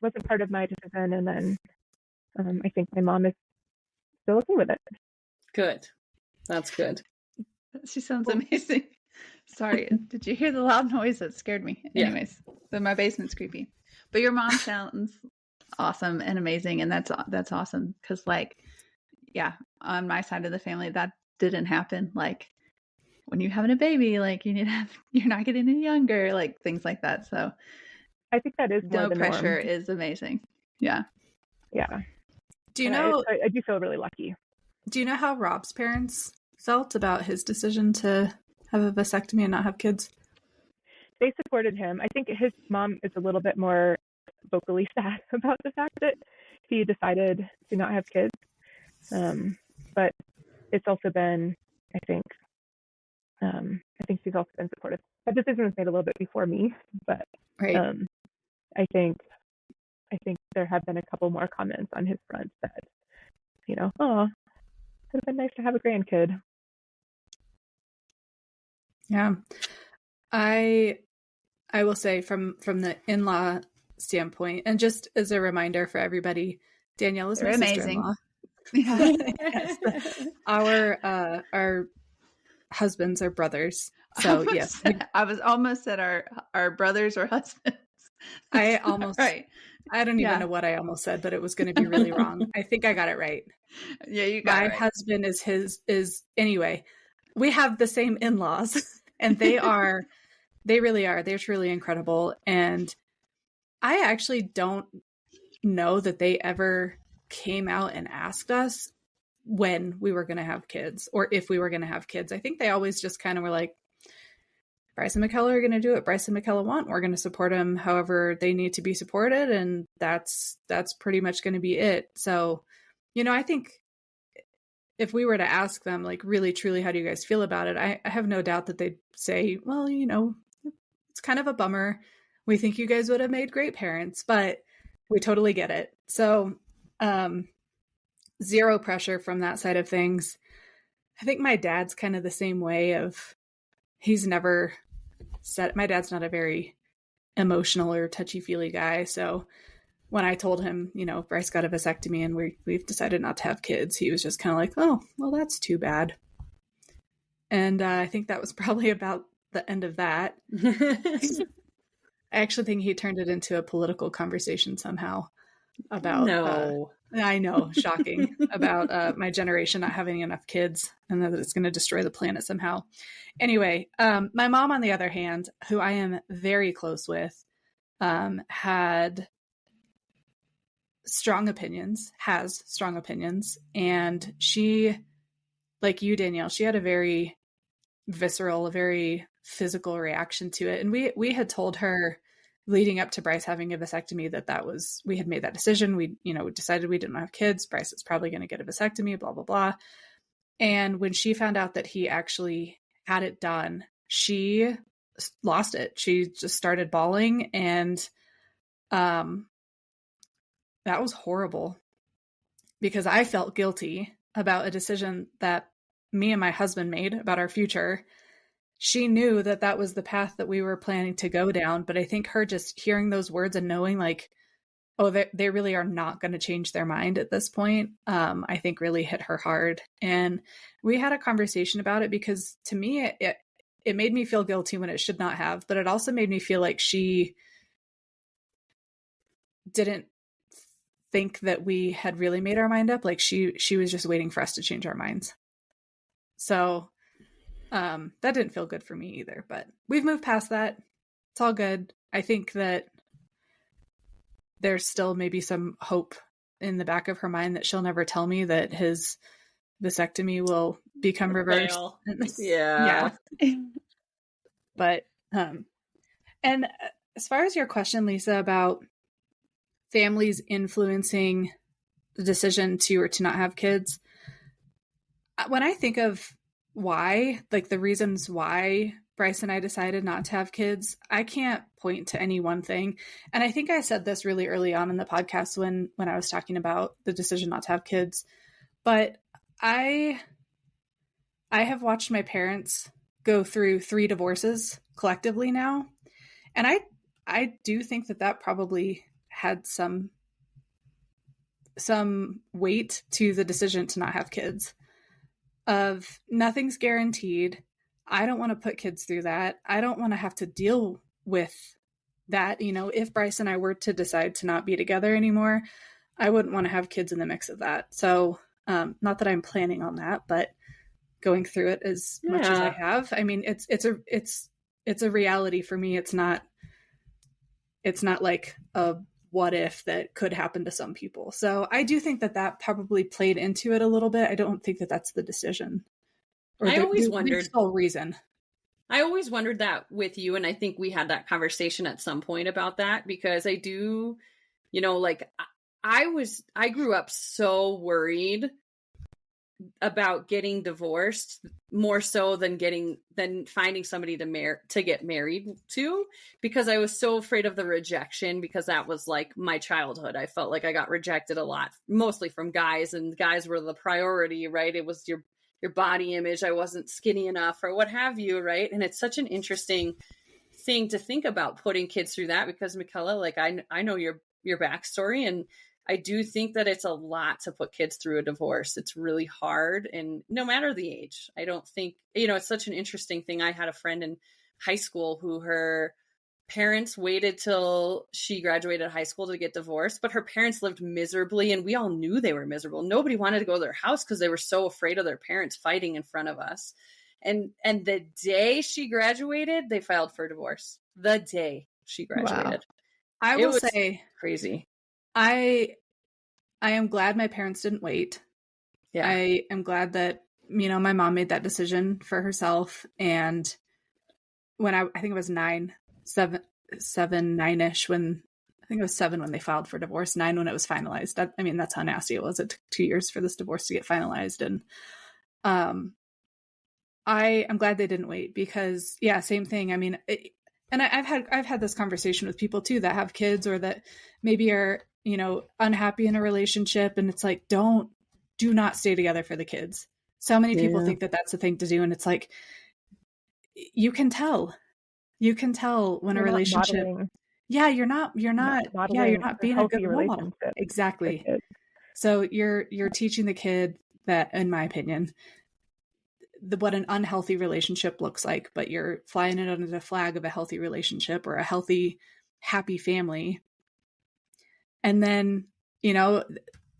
wasn't part of my decision, and then I think my mom is still okay with it. Good. That's good. She sounds amazing. Sorry, did you hear the loud noise? That scared me. Anyways, but my basement's creepy. But your mom sounds awesome and amazing, and that's awesome, because on my side of the family that didn't happen. Like, when you're having a baby, you're not getting any younger, things like that. So I think that is no pressure is amazing. Yeah. Do you know? I do feel really lucky. Do you know how Rob's parents felt about his decision to have a vasectomy and not have kids? They supported him. I think his mom is a little bit more vocally sad about the fact that he decided to not have kids. But it's also been, I think she's also been supportive. That decision was made a little bit before me, but right. I think there have been a couple more comments on his front that, could have been nice to have a grandkid. Yeah. I will say from the in-law standpoint, and just as a reminder for everybody, Danielle is my sister-in-law. Yes. Our husbands are brothers. So yes. I was almost at our brothers or husbands. I almost right. I don't even know what I almost said, but it was going to be really wrong. I think I got it right. Yeah, you got it right. My husband is anyway. We have the same in-laws, and they really are. They're truly incredible. And I actually don't know that they ever came out and asked us when we were going to have kids, or if we were going to have kids. I think they always just kind of were like, Bryce and Mickella are going to do what Bryce and Mickella want. We're going to support them however they need to be supported. And that's pretty much going to be it. So, I think if we were to ask them, really, truly, how do you guys feel about it? I have no doubt that they'd say, well, it's kind of a bummer. We think you guys would have made great parents, but we totally get it. So, zero pressure from that side of things. I think my dad's kind of the same way of, he's never said, my dad's not a very emotional or touchy-feely guy. So when I told him, Bryce got a vasectomy and we've decided not to have kids, he was just kind of like, oh, well, that's too bad. And I think that was probably about the end of that. I actually think he turned it into a political conversation somehow about, I know, shocking, about my generation not having enough kids and that it's going to destroy the planet somehow. Anyway, my mom, on the other hand, who I am very close with, has strong opinions, and she, like you, Danielle, she had a very visceral, a very physical reaction to it. And we had told her leading up to Bryce having a vasectomy that we had made that decision. We decided we didn't have kids. Bryce is probably going to get a vasectomy, blah, blah, blah. And when she found out that he actually had it done, she lost it. She just started bawling, and that was horrible because I felt guilty about a decision that me and my husband made about our future. She knew that that was the path that we were planning to go down, but I think her just hearing those words and knowing like, oh, they really are not going to change their mind at this point, I think really hit her hard. And we had a conversation about it because to me, it made me feel guilty when it should not have, but it also made me feel like she didn't think that we had really made our mind up. Like she was just waiting for us to change our minds. So that didn't feel good for me either, but we've moved past that. It's all good. I think that there's still maybe some hope in the back of her mind that she'll never tell me that his vasectomy will become reversed. Yeah. But, and as far as your question, Lisa, about families influencing the decision to or to not have kids, when I think of why, like the reasons why Bryce and I decided not to have kids, I can't point to any one thing. And I think I said this really early on in the podcast when I was talking about the decision not to have kids. But I have watched my parents go through 3 divorces collectively now. And I do think that probably had some weight to the decision to not have kids. Of nothing's guaranteed. I don't want to put kids through that. I don't want to have to deal with that. You know, if Bryce and I were to decide to not be together anymore, I wouldn't want to have kids in the mix of that. So, not that I'm planning on that, but going through it as much as I have. I mean, it's a reality for me. It's not like a what if that could happen to some people. So I do think that probably played into it a little bit. I don't think that that's the decision. Or I always wondered the sole reason. I always wondered that with you. And I think we had that conversation at some point about that, because I do, you know, like I grew up so worried about getting divorced more so than finding somebody to get married to, because I was so afraid of the rejection, because that was like my childhood. I felt like I got rejected a lot, mostly from guys, and guys were the priority, right? It was your body image. I wasn't skinny enough or what have you, right? And it's such an interesting thing to think about putting kids through that, because Mickella, like I know your backstory, and I do think that it's a lot to put kids through a divorce. It's really hard. And no matter the age, I don't think, you know, it's such an interesting thing. I had a friend in high school who her parents waited till she graduated high school to get divorced, but her parents lived miserably, and we all knew they were miserable. Nobody wanted to go to their house because they were so afraid of their parents fighting in front of us. And the day she graduated, they filed for divorce. The day she graduated. Wow. I will say crazy. I am glad my parents didn't wait. Yeah. I am glad that, you know, my mom made that decision for herself. And when I think it was 9-ish when I think it was 7 when they filed for divorce, 9 when it was finalized. That's how nasty it was. It took 2 years for this divorce to get finalized. And I'm glad they didn't wait, because same thing. I mean, and I've had this conversation with people too that have kids or that maybe are, you know, unhappy in a relationship, and it's like, do not stay together for the kids. So many people think that that's the thing to do, and it's like, you can tell when a relationship, you're not being a good mom. Exactly. So you're teaching the kid that, in my opinion, what an unhealthy relationship looks like, but you're flying it under the flag of a healthy relationship or a healthy, happy family. And then, you know,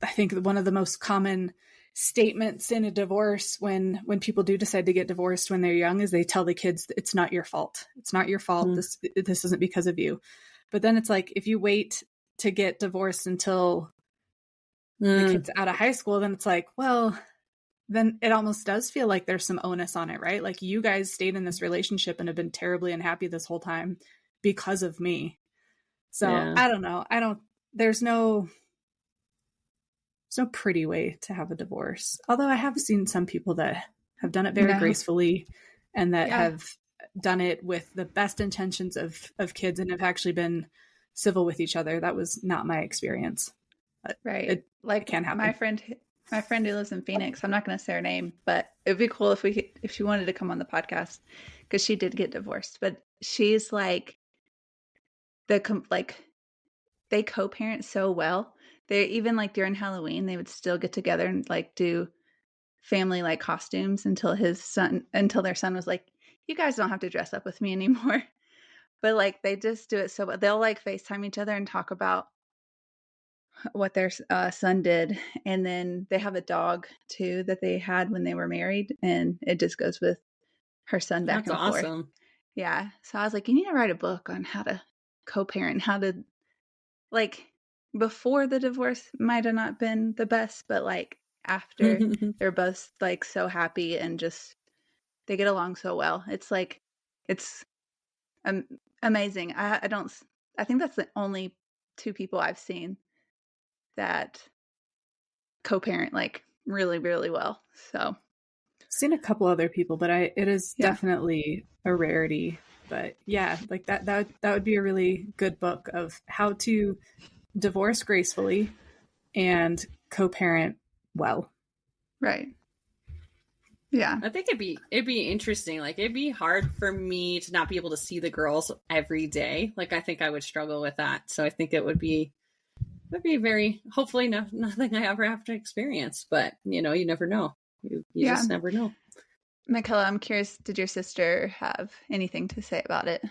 I think one of the most common statements in a divorce when people do decide to get divorced when they're young is they tell the kids, it's not your fault. It's not your fault. Mm. This isn't because of you. But then it's like, if you wait to get divorced until the kid's out of high school, then it's like, well, then it almost does feel like there's some onus on it, right? Like, you guys stayed in this relationship and have been terribly unhappy this whole time because of me. So I don't know. There's no pretty way to have a divorce. Although I have seen some people that have done it very gracefully and that have done it with the best intentions of kids and have actually been civil with each other. That was not my experience. Right. It like can't happen. My friend who lives in Phoenix, I'm not going to say her name, but it'd be cool if she wanted to come on the podcast, because she did get divorced. But she's like they co-parent so well. They even like during Halloween, they would still get together and like do family like costumes until their son was like, you guys don't have to dress up with me anymore. But like they just do it so well. They'll like FaceTime each other and talk about what their son did, and then they have a dog too that they had when they were married, and it just goes with her son back That's and forth. awesome. Yeah, so I was like, you need to write a book on how to co-parent, how to, like, before the divorce might have not been the best, but like after, they're both like so happy and just they get along so well. It's like it's amazing. I think that's the only two people I've seen that co-parent like really, really well. So I've seen a couple other people, but it is definitely a rarity. But yeah, like that would be a really good book of how to divorce gracefully and co-parent well. Right. Yeah. I think it'd be interesting. Like it'd be hard for me to not be able to see the girls every day. Like I think I would struggle with that. So I think it would be very, hopefully nothing I ever have to experience, but you know, you never know. You just never know. Mickella, I'm curious, did your sister have anything to say about it?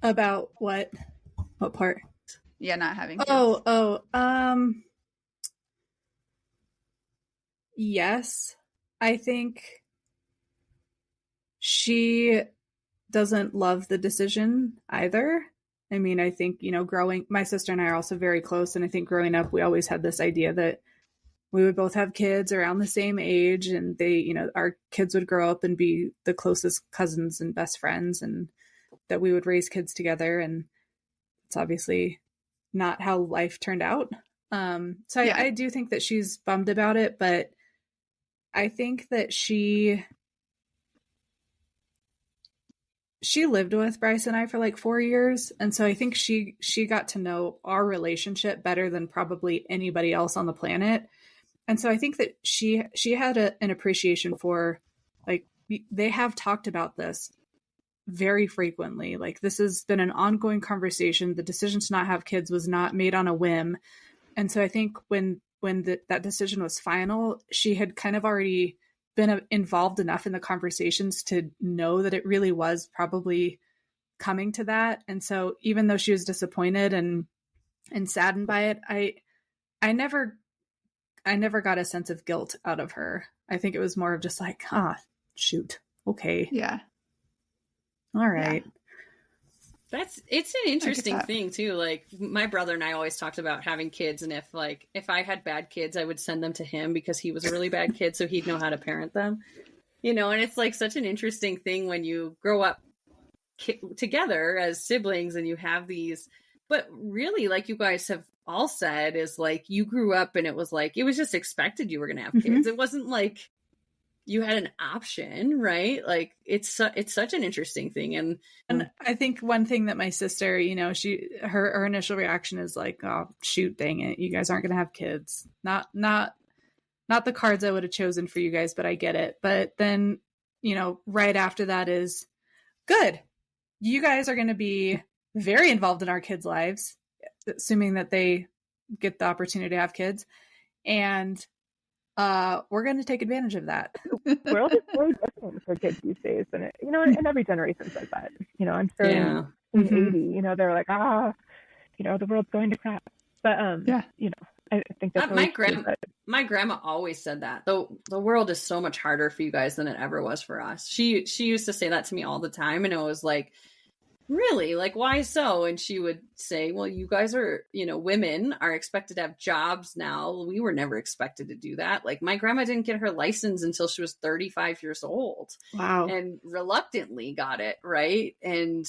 About what part? Yeah, not having kids. Yes. I think she doesn't love the decision either. I mean, I think, you know, my sister and I are also very close. And I think growing up, we always had this idea that we would both have kids around the same age, and they, you know, our kids would grow up and be the closest cousins and best friends, and that we would raise kids together. And it's obviously not how life turned out. So I do think that she's bummed about it, but I think that she lived with Bryce and I for like 4 years. And so I think she got to know our relationship better than probably anybody else on the planet. And so I think that she had an appreciation for, like, they have talked about this very frequently. Like, this has been an ongoing conversation. The decision to not have kids was not made on a whim. And so I think when that decision was final, she had kind of already been involved enough in the conversations to know that it really was probably coming to that. And so even though she was disappointed and saddened by it, I never got a sense of guilt out of her. I think it was more of just like, shoot. Okay. Yeah. All right. Yeah. It's an interesting thing too. Like my brother and I always talked about having kids, and if I had bad kids, I would send them to him because he was a really bad kid, so he'd know how to parent them. You know, and it's like such an interesting thing when you grow up together as siblings and you have these, but really, like you guys have all said, is like you grew up and it was just expected you were going to have kids. Mm-hmm. It wasn't like you had an option, right? Like it's such an interesting thing. And I think one thing that my sister, you know, her initial reaction is like, oh shoot, dang it, you guys aren't going to have kids. Not the cards I would have chosen for you guys, but I get it. But then, you know, right after that is good. You guys are going to be very involved in our kids' lives, assuming that they get the opportunity to have kids. And we're going to take advantage of that. The world is so different for kids these days, and you know, and every generation says that. You know, I'm sure in 80, you know, they're like, you know, the world's going to crap. But you know, I think that's my grandma always said that. The world is so much harder for you guys than it ever was for us. She used to say that to me all the time, and it was like, really? Like, why so? And she would say, well, you guys are, you know, women are expected to have jobs now. We were never expected to do that. Like, my grandma didn't get her license until she was 35 years old. Wow. And reluctantly got it, right? And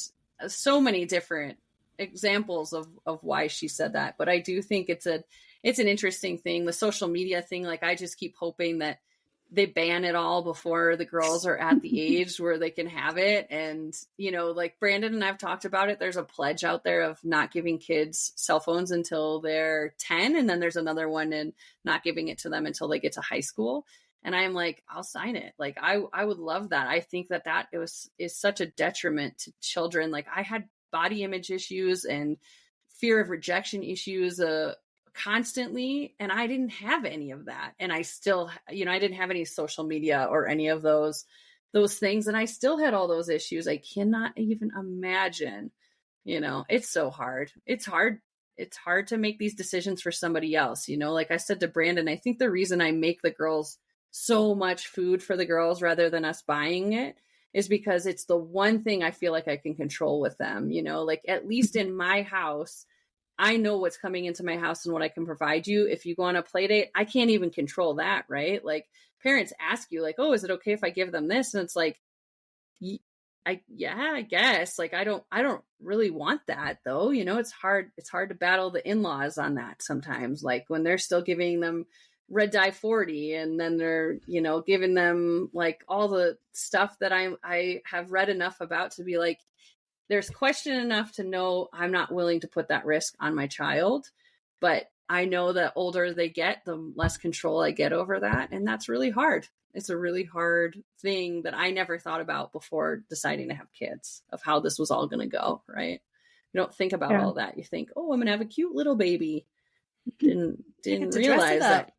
so many different examples of why she said that. But I do think it's an interesting thing. The social media thing, like, I just keep hoping that they ban it all before the girls are at the age where they can have it. And, you know, like Brandon and I've talked about it. There's a pledge out there of not giving kids cell phones until they're 10. And then there's another one and not giving it to them until they get to high school. And I'm like, I'll sign it. Like, I would love that. I think that is such a detriment to children. Like, I had body image issues and fear of rejection issues, constantly, and I didn't have any of that. And I still, you know, I didn't have any social media or any of those things, and I still had all those issues. I cannot even imagine, you know, it's so hard. It's hard to make these decisions for somebody else, you know. Like I said to Brandon, I think the reason I make the girls so much food for the girls rather than us buying it is because it's the one thing I feel like I can control with them, you know. Like, at least in my house, I know what's coming into my house and what I can provide you. If you go on a play date, I can't even control that, right? Like, parents ask you like, oh, is it okay if I give them this? And it's like, yeah, I guess. Like, I don't really want that though. You know, it's hard to battle the in-laws on that sometimes. Like, when they're still giving them red dye 40 and then they're, you know, giving them like all the stuff that I have read enough about to be like, there's question enough to know I'm not willing to put that risk on my child, but I know that older they get, the less control I get over that. And that's really hard. It's a really hard thing that I never thought about before deciding to have kids, of how this was all going to go. Right. You don't think about all that. You think, oh, I'm going to have a cute little baby. Didn't realize that.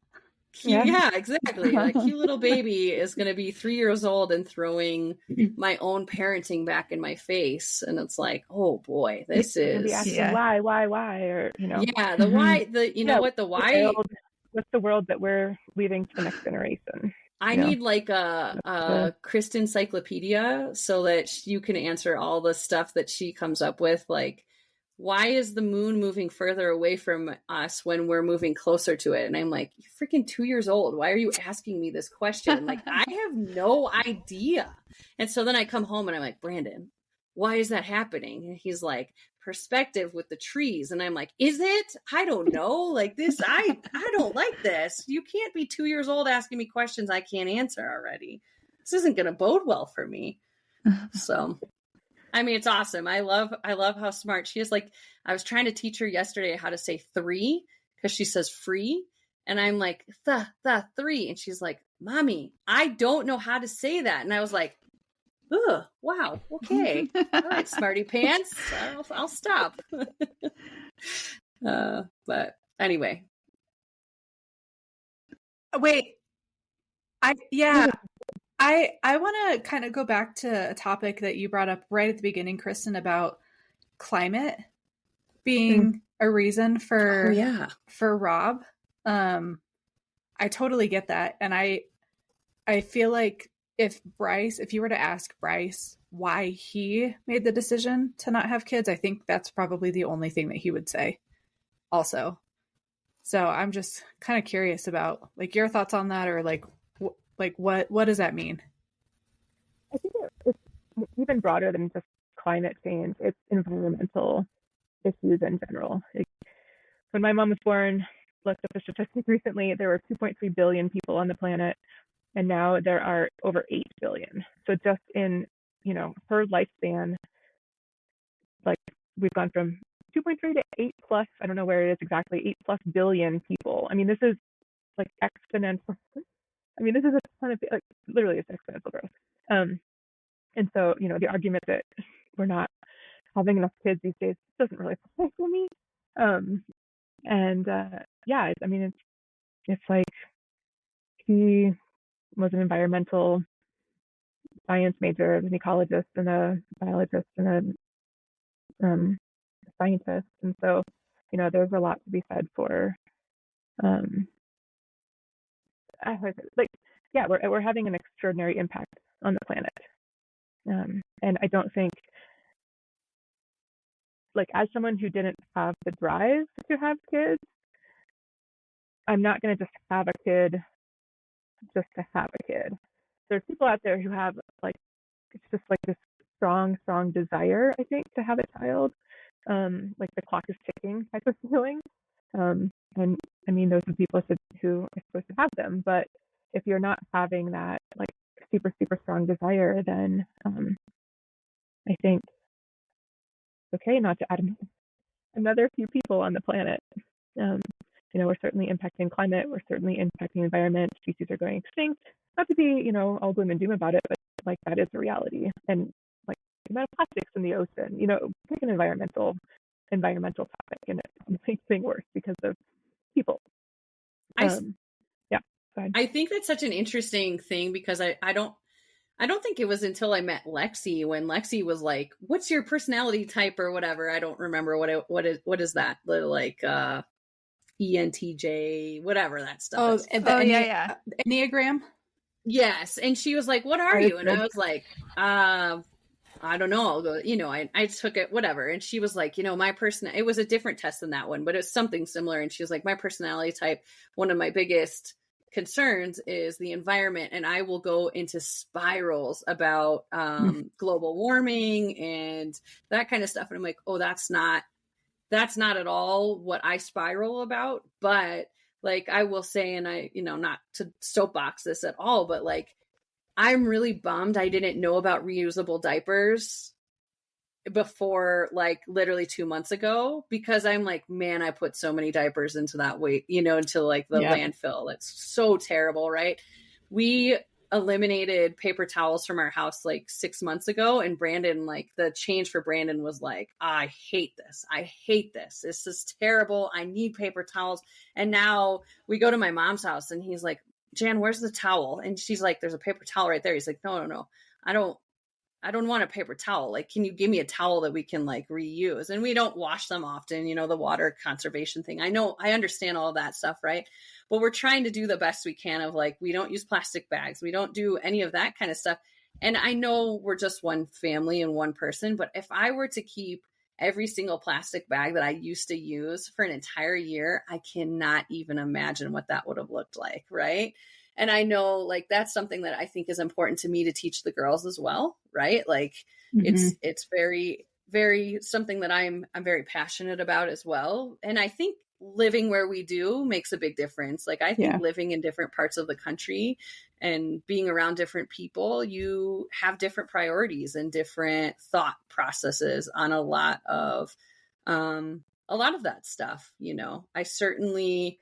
Yeah, exactly. A cute little baby is going to be 3 years old and throwing my own parenting back in my face. And it's like, oh boy, this is why, or, you know, the why, you know what, the why, what's the world that we're leaving to the next generation? I need like a Kristen encyclopedia so that you can answer all the stuff that she comes up with. Like, why is the moon moving further away from us when we're moving closer to it? And I'm like, you're freaking 2 years old. Why are you asking me this question? Like, I have no idea. And so then I come home and I'm like, Brandon, why is that happening? And he's like, perspective with the trees. And I'm like, is it? I don't know. Like, this, I don't like this. You can't be 2 years old asking me questions I can't answer already. This isn't going to bode well for me. So, I mean, it's awesome. I love how smart she is. Like, I was trying to teach her yesterday how to say 3 because she says free. And I'm like, the 3. And she's like, Mommy, I don't know how to say that. And I was like, oh, wow. Okay. All right, smarty pants. I'll stop. But anyway. Wait. I want to kind of go back to a topic that you brought up right at the beginning, Kristen, about climate being a reason for Rob. I totally get that. And I feel like if you were to ask Bryce why he made the decision to not have kids, I think that's probably the only thing that he would say also. So I'm just kind of curious about like your thoughts on that, or like what does that mean? I think it's even broader than just climate change. It's environmental issues in general. When my mom was born, looked up a statistic recently, there were 2.3 billion people on the planet, and now there are over 8 billion. So just in, you know, her lifespan, like, we've gone from 2.3 to 8 plus, I don't know where it is exactly, 8 plus billion people. I mean, this is like exponential. I mean, this is a ton of, like, literally it's exponential growth. And so, you know, the argument that we're not having enough kids these days doesn't really apply for me. Yeah, I mean, it's like he was an environmental science major, an ecologist and a biologist and a scientist. And so, you know, there's a lot to be said for, we're having an extraordinary impact on the planet. And I don't think, like, as someone who didn't have the drive to have kids, I'm not going to just have a kid just to have a kid. There's people out there who have, like, it's just like this strong desire, I think, to have a child, like the clock is ticking type of feeling. And I mean, those are people who are supposed to have them, but if you're not having that like super, super strong desire, then I think it's okay not to add another few people on the planet. We're certainly impacting climate. We're certainly impacting environment. Species are going extinct. Not to be, all gloom and doom about it, but like that is a reality. And like the amount of plastics in the ocean, pick an environmental topic, and it makes things worse because of people. Yeah. Go ahead. I think that's such an interesting thing because I don't think it was until I met Lexi when Lexi was like, "What's your personality type or whatever?" I don't remember what is that, like ENTJ, whatever that stuff is. Yeah. Enneagram. Yes, and she was like, "What are you?" And I was like, I don't know. I'll go, I took it, whatever. And she was like, my it was a different test than that one, but it's something similar. And she was like, my personality type, one of my biggest concerns is the environment. And I will go into spirals about global warming and that kind of stuff. And I'm like, oh, that's not at all what I spiral about. But like, I will say, and I, not to soapbox this at all, but like, I'm really bummed I didn't know about reusable diapers before like literally 2 months ago, because I'm like, man, I put so many diapers into that weight, into like the landfill. It's so terrible, right? We eliminated paper towels from our house like 6 months ago, and Brandon, like the change for Brandon was like, I hate this. This is terrible. I need paper towels. And now we go to my mom's house and he's like, Jan, where's the towel? And she's like, there's a paper towel right there. He's like, no. I don't want a paper towel. Like, can you give me a towel that we can like reuse? And we don't wash them often, the water conservation thing. I understand all that stuff, right? But we're trying to do the best we can of like, we don't use plastic bags. We don't do any of that kind of stuff. And I know we're just one family and one person, but if I were to keep every single plastic bag that I used to use for an entire year, I cannot even imagine what that would have looked like, right? And I know like that's something that I think is important to me to teach the girls as well, right? Like it's very, very something that I'm very passionate about as well. And I think living where we do makes a big difference. Like I think living in different parts of the country and being around different people, you have different priorities and different thought processes on a lot of that stuff. I certainly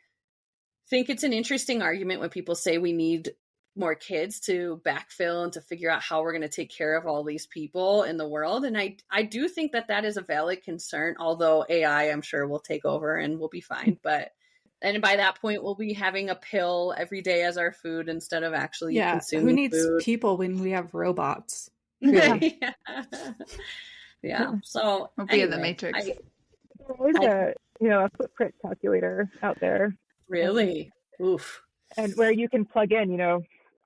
think it's an interesting argument when people say we need more kids to backfill and to figure out how we're going to take care of all these people in the world. And I do think that is a valid concern, although AI, I'm sure, will take over and we'll be fine. And by that point, we'll be having a pill every day as our food instead of actually consuming who needs food. people when we have robots? Really? Yeah. So we'll be in the Matrix. There's a footprint calculator out there. Really? Oof. And where you can plug in,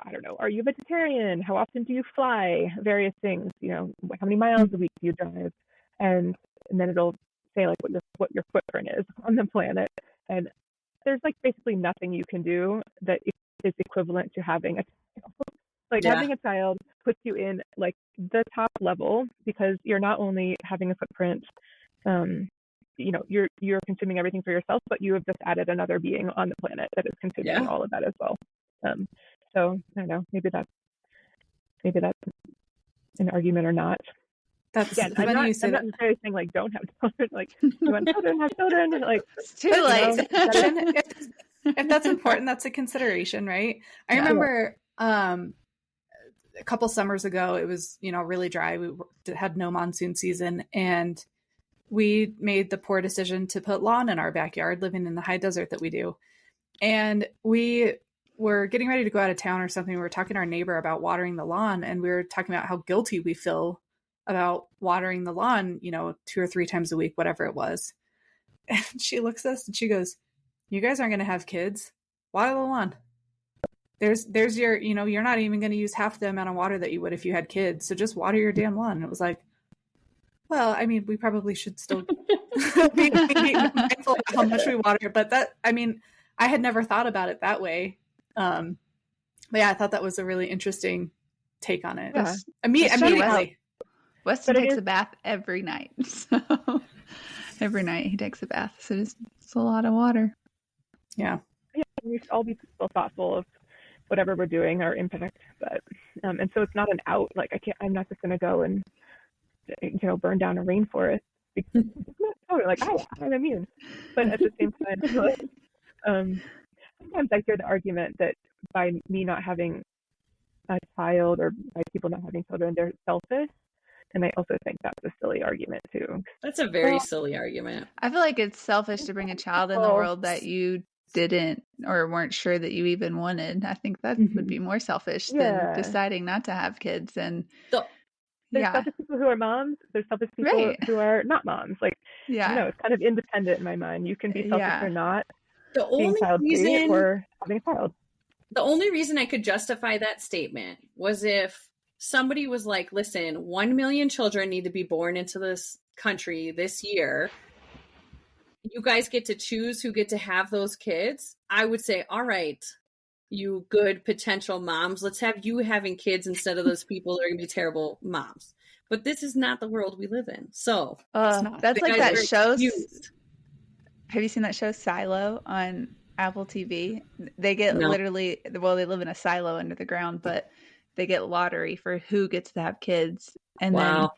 I don't know, are you a vegetarian? How often do you fly? Various things, how many miles a week do you drive? And then it'll say like what your footprint is on the planet. And there's like basically nothing you can do that is equivalent to having a child. Like having a child puts you in like the top level, because you're not only having a footprint, you're consuming everything for yourself, but you have just added another being on the planet that is consuming all of that as well. So I don't know, maybe that's an argument or not. That's again, I'm not necessarily saying like don't have children. Like you want children, have children. Like it's too late. If that's important, that's a consideration, right? I remember a couple summers ago, it was really dry. We had no monsoon season, and we made the poor decision to put lawn in our backyard, living in the high desert that we do. And we were getting ready to go out of town or something. We were talking to our neighbor about watering the lawn, and we were talking about how guilty we feel about watering the lawn, 2 or 3 times a week, whatever it was. And she looks at us and she goes, you guys aren't going to have kids. Water the lawn. There's your, you're not even going to use half the amount of water that you would if you had kids. So just water your damn lawn. And it was like, well, I mean, we probably should still be mindful of how much we water. But I had never thought about it that way. But yeah, I thought that was a really interesting take on it. Yeah. Immediately. Weston takes a bath every night. So every night he takes a bath. So it's a lot of water. Yeah. Yeah, we should all be so thoughtful of whatever we're doing, our impact. But and so it's not an out. Like I'm not just going to go and burn down a rainforest. Because it's not totally like I'm immune. But at the same time, like, sometimes I hear the argument that by me not having a child, or by people not having children, they're selfish. And I also think that's a silly argument too. That's a very silly argument. I feel like it's selfish to bring a child in the world that you didn't or weren't sure that you even wanted. I think that would be more selfish than deciding not to have kids. And there's selfish people who are moms. There's selfish people who are not moms. Like, it's kind of independent in my mind. You can be selfish or not. The only reason, or having a child. The only reason I could justify that statement was if somebody was like, listen, 1 million children need to be born into this country this year. You guys get to choose who get to have those kids. I would say, all right, you good potential moms, let's have you having kids instead of those people that are going to be terrible moms. But this is not the world we live in. So that's like that show. Have you seen that show Silo on Apple TV? They get literally, well, they live in a silo under the ground, but they get lottery for who gets to have kids. And then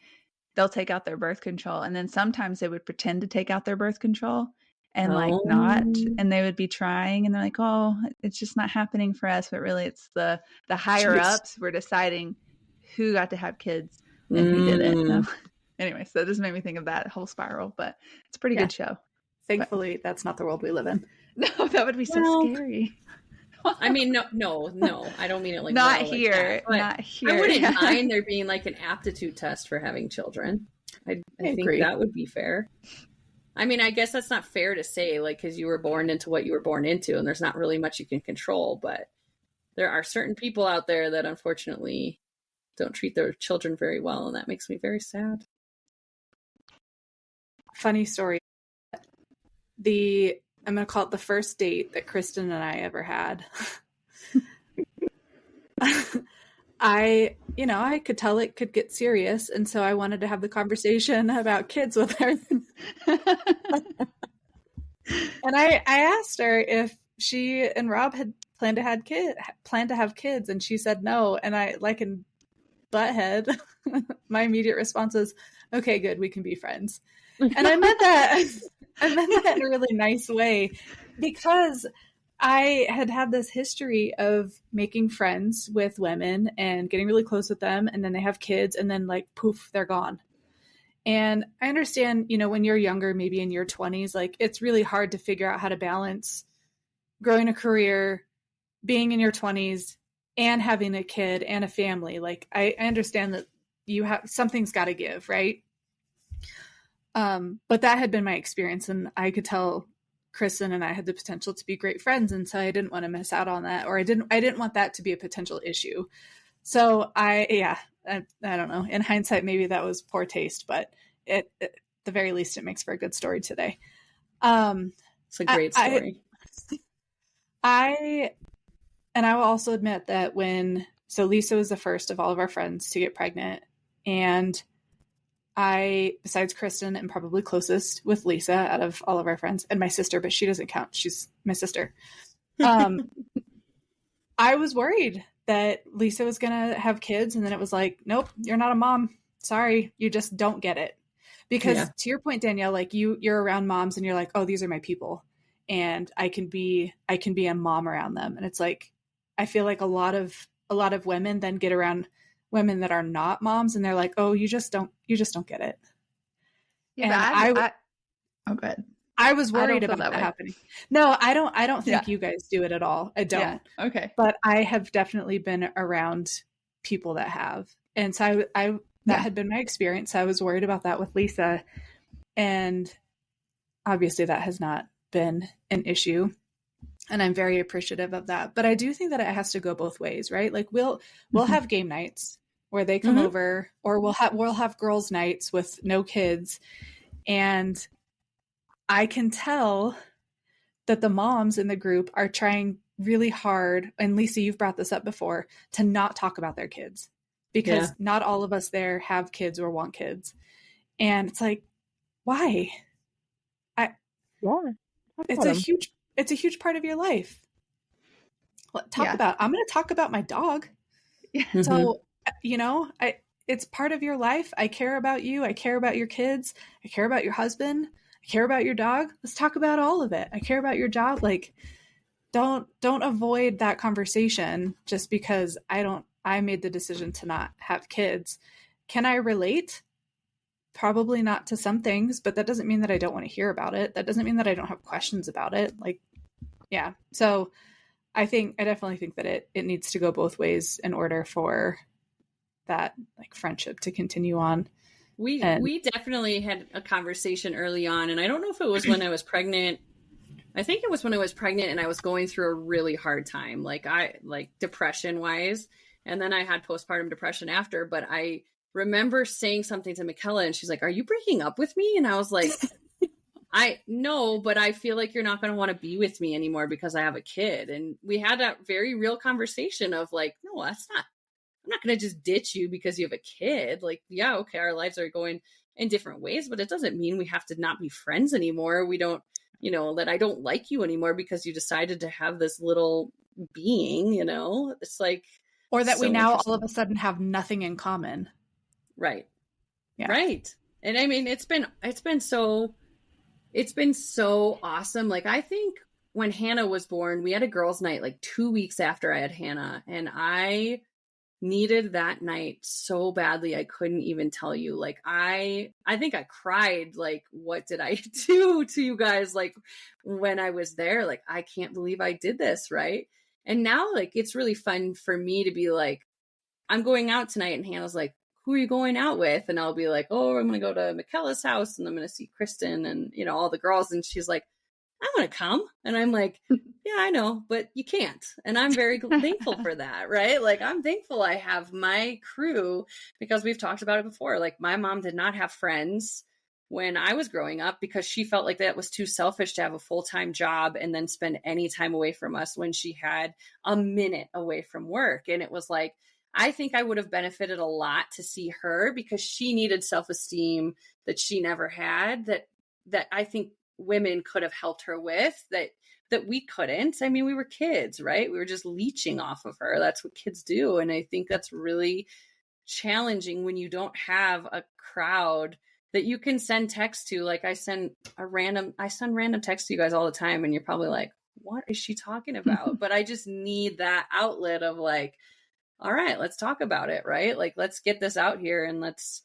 they'll take out their birth control. And then sometimes they would pretend to take out their birth control and like not. And they would be trying and they're like, oh, it's just not happening for us. But really it's the higher ups were deciding who got to have kids and who didn't. Anyway, so this made me think of that whole spiral, but it's a pretty good show. Thankfully, that's not the world we live in. No, that would be so scary. I mean, no, I don't mean it like not here. Like that, not here. I wouldn't mind there being like an aptitude test for having children. I think that would be fair. I mean, I guess that's not fair to say, like, because you were born into what you were born into, and there's not really much you can control. But there are certain people out there that unfortunately don't treat their children very well, and that makes me very sad. Funny story. I'm going to call it the first date that Kristen and I ever had. I could tell it could get serious. And so I wanted to have the conversation about kids with her. And I asked her if she and Rob had planned to have kids. And she said no. And I, like in butthead, my immediate response was, okay, good. We can be friends. And I meant that in a really nice way, because I had this history of making friends with women and getting really close with them. And then they have kids and then like, poof, they're gone. And I understand, when you're younger, maybe in your 20s, like it's really hard to figure out how to balance growing a career, being in your 20s and having a kid and a family. Like I understand that something's got to give, right? But that had been my experience, and I could tell Kristen and I had the potential to be great friends. And so I didn't want to miss out on that, or I didn't want that to be a potential issue. So I don't know, in hindsight, maybe that was poor taste, but at the very least, it makes for a good story today. It's a great story. I will also admit that Lisa was the first of all of our friends to get pregnant, and I, besides Kristen, am probably closest with Lisa out of all of our friends, and my sister, but she doesn't count. She's my sister. I was worried that Lisa was going to have kids, and then it was like, nope, you're not a mom. Sorry, you just don't get it. Because to your point, Danielle, like you're around moms and you're like, oh, these are my people, and I can be a mom around them. And it's like, I feel like a lot of women then get around women that are not moms, and they're like, oh, you just don't get it. Yeah, good. I was worried about that happening. No, I don't think you guys do it at all. I don't. Yeah. Okay. But I have definitely been around people that have. And so that had been my experience. I was worried about that with Lisa. And obviously that has not been an issue. And I'm very appreciative of that. But I do think that it has to go both ways, right? Like we'll have game nights where they come over, or we'll have girls' nights with no kids. And I can tell that the moms in the group are trying really hard, and Lisa, you've brought this up before, to not talk about their kids, because not all of us there have kids or want kids. And it's like, why? It's a huge part of your life. I'm going to talk about my dog. Yeah. So, it's part of your life. I care about you. I care about your kids. I care about your husband. I care about your dog. Let's talk about all of it. I care about your job. Like, don't avoid that conversation just because I made the decision to not have kids. Can I relate? Probably not to some things, but that doesn't mean that I don't want to hear about it. That doesn't mean that I don't have questions about it. Like, yeah. So I definitely think that it needs to go both ways in order for that like friendship to continue on. We definitely had a conversation early on, and I don't know if it was when I was pregnant. I think it was when I was pregnant and I was going through a really hard time, like depression wise. And then I had postpartum depression after, but I remember saying something to Mickella and she's like, "Are you breaking up with me?" And I was like, no, but I feel like you're not going to want to be with me anymore because I have a kid. And we had a very real conversation of like, no, I'm not going to just ditch you because you have a kid. Like, yeah, okay, our lives are going in different ways, but it doesn't mean we have to not be friends anymore. We don't, that I don't like you anymore because you decided to have this little being, it's like, or that we now all of a sudden have nothing in common. Right. Yeah. Right. And I mean, it's been so awesome. Like, I think when Hannah was born, we had a girls' night like 2 weeks after I had Hannah, and I needed that night so badly. I couldn't even tell you. Like, I think I cried. Like, what did I do to you guys? Like, when I was there, like, I can't believe I did this. Right. And now, like, it's really fun for me to be like, I'm going out tonight. And Hannah's like, who are you going out with? And I'll be like, oh, I'm going to go to Mickella's house and I'm going to see Kristen and, all the girls. And she's like, I want to come. And I'm like, yeah, I know, but you can't. And I'm very thankful for that, right? Like, I'm thankful I have my crew because we've talked about it before. Like, my mom did not have friends when I was growing up because she felt like that was too selfish to have a full-time job and then spend any time away from us when she had a minute away from work. And it was like, I think I would have benefited a lot to see her because she needed self-esteem that she never had, that I think women could have helped her with that we couldn't. I mean, we were kids, right? We were just leeching off of her. That's what kids do. And I think that's really challenging when you don't have a crowd that you can send text to. Like, I send random texts to you guys all the time. And you're probably like, what is she talking about? But I just need that outlet of like, all right, let's talk about it, right? Like, let's get this out here and let's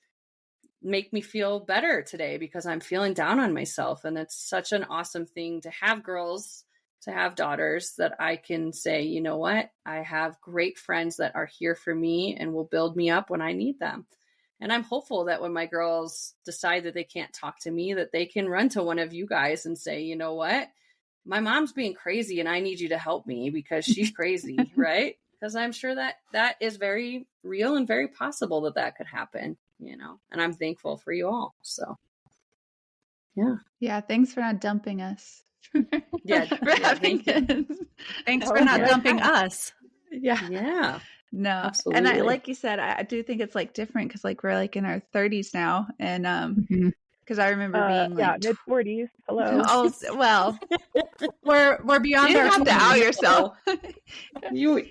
make me feel better today because I'm feeling down on myself. And it's such an awesome thing to have girls, to have daughters that I can say, you know what? I have great friends that are here for me and will build me up when I need them. And I'm hopeful that when my girls decide that they can't talk to me, that they can run to one of you guys and say, you know what? My mom's being crazy and I need you to help me because she's crazy, right? Because I'm sure that is very real and very possible that could happen, and I'm thankful for you all. So, yeah. Yeah. Thanks for not dumping us. Yeah. Thank you. Thanks for not dumping us. Yeah. Yeah. No. Absolutely. And like you said, I do think it's like different because like we're like in our 30s now. And because I remember being like mid-40s. Hello. Oh, well, we're beyond. You have to out yourself. You're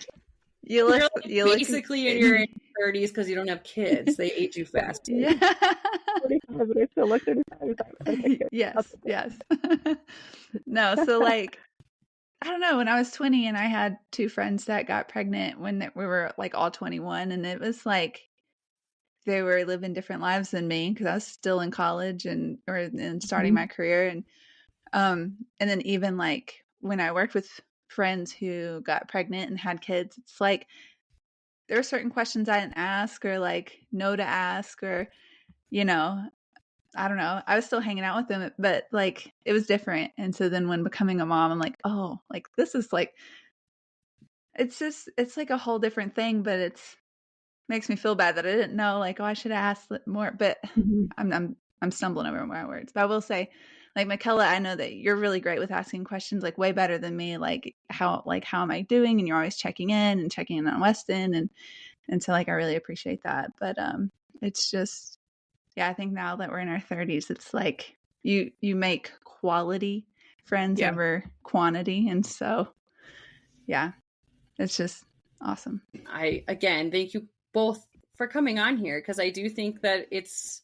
basically in your 30s because you don't have kids. They age you fast. Yeah. 45, but I still look 35. Yes. No, so like, I don't know, when I was 20 and I had two friends that got pregnant when we were like all 21, and it was like they were living different lives than me because I was still in college and starting my career. And then even like when I worked with friends who got pregnant and had kids, it's like there were certain questions I didn't ask or like know to ask or, I don't know. I was still hanging out with them, but like it was different. And so then when becoming a mom, I'm like, oh, like this is like, it's like a whole different thing, but it's makes me feel bad that I didn't know, like, oh, I should have asked more, but I'm stumbling over my words. But I will say, like, Mickella, I know that you're really great with asking questions, like way better than me. Like how am I doing? And you're always checking in on Weston. And so like, I really appreciate that. But it's just, yeah, I think now that we're in our 30s, it's like you make quality friends over quantity. And so, yeah. it's just awesome. Again, thank you both for coming on here, because I do think that it's,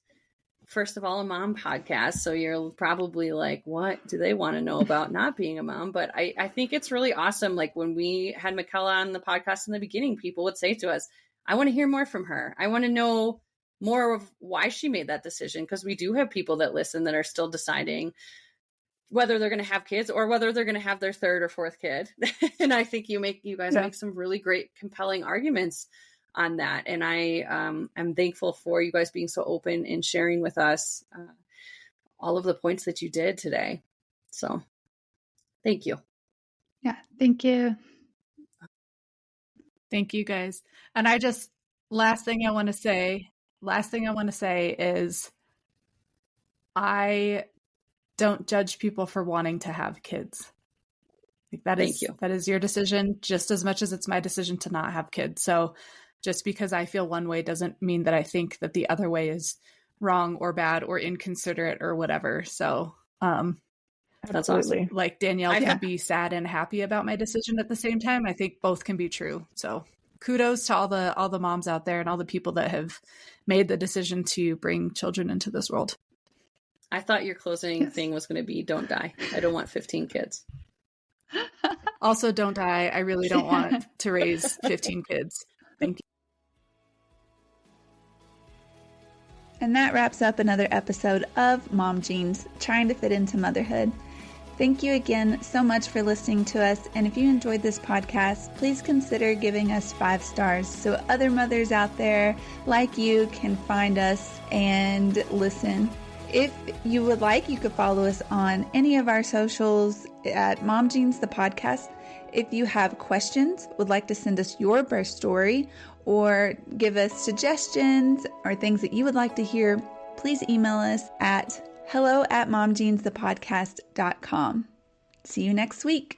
first of all, a mom podcast. So you're probably like, what do they want to know about not being a mom? But I think it's really awesome. Like when we had Mickella on the podcast in the beginning, people would say to us, I want to hear more from her. I want to know more of why she made that decision. Because we do have people that listen that are still deciding whether they're going to have kids or whether they're going to have their third or fourth kid. And I think you guys make some really great, compelling arguments on that. And I am thankful for you guys being so open and sharing with us all of the points that you did today. So thank you. Yeah. Thank you. Thank you guys. And last thing I want to say is I don't judge people for wanting to have kids. That is your decision just as much as it's my decision to not have kids. So just because I feel one way doesn't mean that I think that the other way is wrong or bad or inconsiderate or whatever. So that's awesome. Like Danielle can be sad and happy about my decision at the same time. I think both can be true. So kudos to all the moms out there and all the people that have made the decision to bring children into this world. I thought your closing thing was going to be, don't die. I don't want 15 kids. Also, don't die. I really don't want to raise 15 kids. Thank you. And that wraps up another episode of Mom Jeans, trying to fit into motherhood. Thank you again so much for listening to us. And if you enjoyed this podcast, please consider giving us 5 stars so other mothers out there like you can find us and listen. If you would like, you could follow us on any of our socials at Mom Jeans, the podcast. If you have questions, would like to send us your birth story, or give us suggestions or things that you would like to hear, please email us at hello@momjeansthepodcast.com. See you next week.